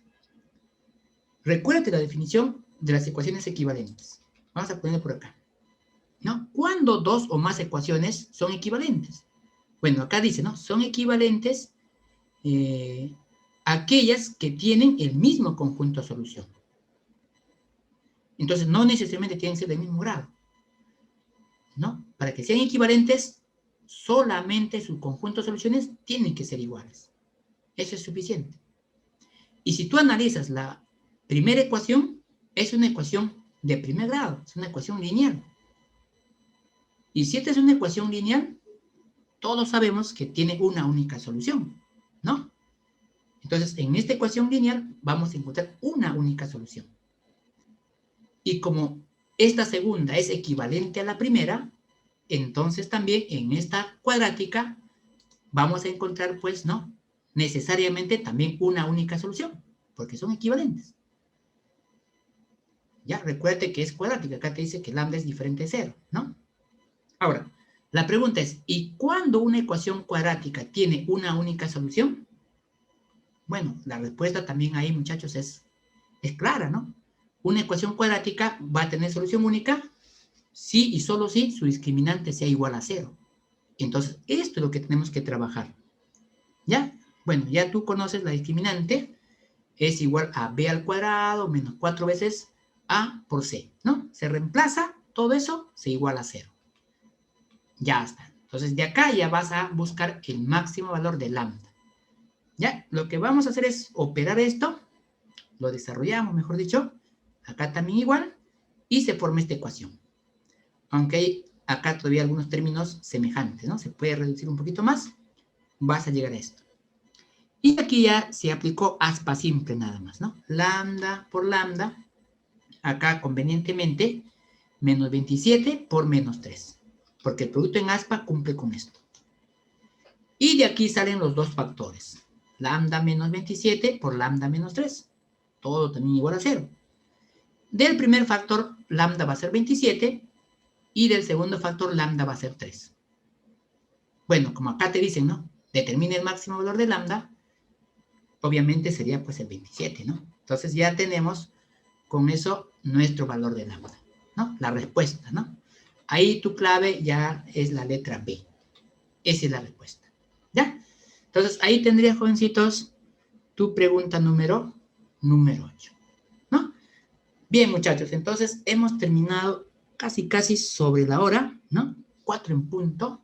Recuérdate la definición de las ecuaciones equivalentes. Vamos a ponerlo por acá, ¿no? ¿Cuándo dos o más ecuaciones son equivalentes? Bueno, acá dice, ¿no? Son equivalentes aquellas que tienen el mismo conjunto de solución. Entonces, no necesariamente tienen que ser del mismo grado, ¿no? Para que sean equivalentes, solamente su conjunto de soluciones tienen que ser iguales. Eso es suficiente. Y si tú analizas la primera ecuación, es una ecuación de primer grado, es una ecuación lineal. Y si esta es una ecuación lineal, todos sabemos que tiene una única solución, ¿no? Entonces, en esta ecuación lineal vamos a encontrar una única solución. Y como esta segunda es equivalente a la primera, entonces también en esta cuadrática vamos a encontrar, pues, ¿no? Necesariamente también una única solución, porque son equivalentes. Ya, recuérdate que es cuadrática. Acá te dice que lambda es diferente de 0, ¿no? Ahora, la pregunta es, ¿y cuándo una ecuación cuadrática tiene una única solución? Bueno, la respuesta también ahí, muchachos, es clara, ¿no? Una ecuación cuadrática va a tener solución única si y solo si su discriminante sea igual a 0. Entonces, esto es lo que tenemos que trabajar. ¿Ya? Bueno, ya tú conoces la discriminante. Es igual a b al cuadrado menos 4 veces a por c, ¿no? Se reemplaza todo eso, se iguala a 0. Ya está. Entonces, de acá ya vas a buscar el máximo valor de lambda. ¿Ya? Lo que vamos a hacer es operar esto. Lo desarrollamos, mejor dicho. Acá también igual. Y se forma esta ecuación. Aunque hay acá todavía algunos términos semejantes, ¿no? Se puede reducir un poquito más. Vas a llegar a esto. Y aquí ya se aplicó aspa simple nada más, ¿no? Lambda por lambda. Acá convenientemente, menos 27 por menos 3. Porque el producto en aspa cumple con esto. Y de aquí salen los dos factores. Lambda menos 27 por lambda menos 3. Todo también igual a 0. Del primer factor, lambda va a ser 27. Y del segundo factor, lambda va a ser 3. Bueno, como acá te dicen, ¿no? Determina el máximo valor de lambda. Obviamente sería pues el 27, ¿no? Entonces ya tenemos con eso nuestro valor de lambda, ¿no? La respuesta, ¿no? Ahí tu clave ya es la letra B. Esa es la respuesta, ¿ya? Entonces ahí tendrías, jovencitos, tu pregunta número 8, ¿no? Bien, muchachos, entonces hemos terminado casi sobre la hora, ¿no? 4 en punto.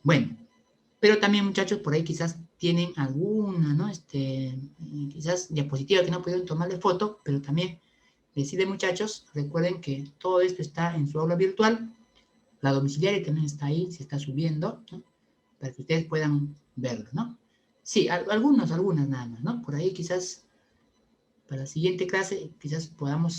Bueno, pero también, muchachos, por ahí quizás tienen alguna, ¿no? Quizás diapositiva que no pudieron tomarle foto, pero también decide, muchachos, recuerden que todo esto está en su aula virtual. La domiciliaria también está ahí, se está subiendo, ¿no? Para que ustedes puedan verlo, ¿no? Sí, algunas nada más, ¿no? Por ahí quizás para la siguiente clase quizás podamos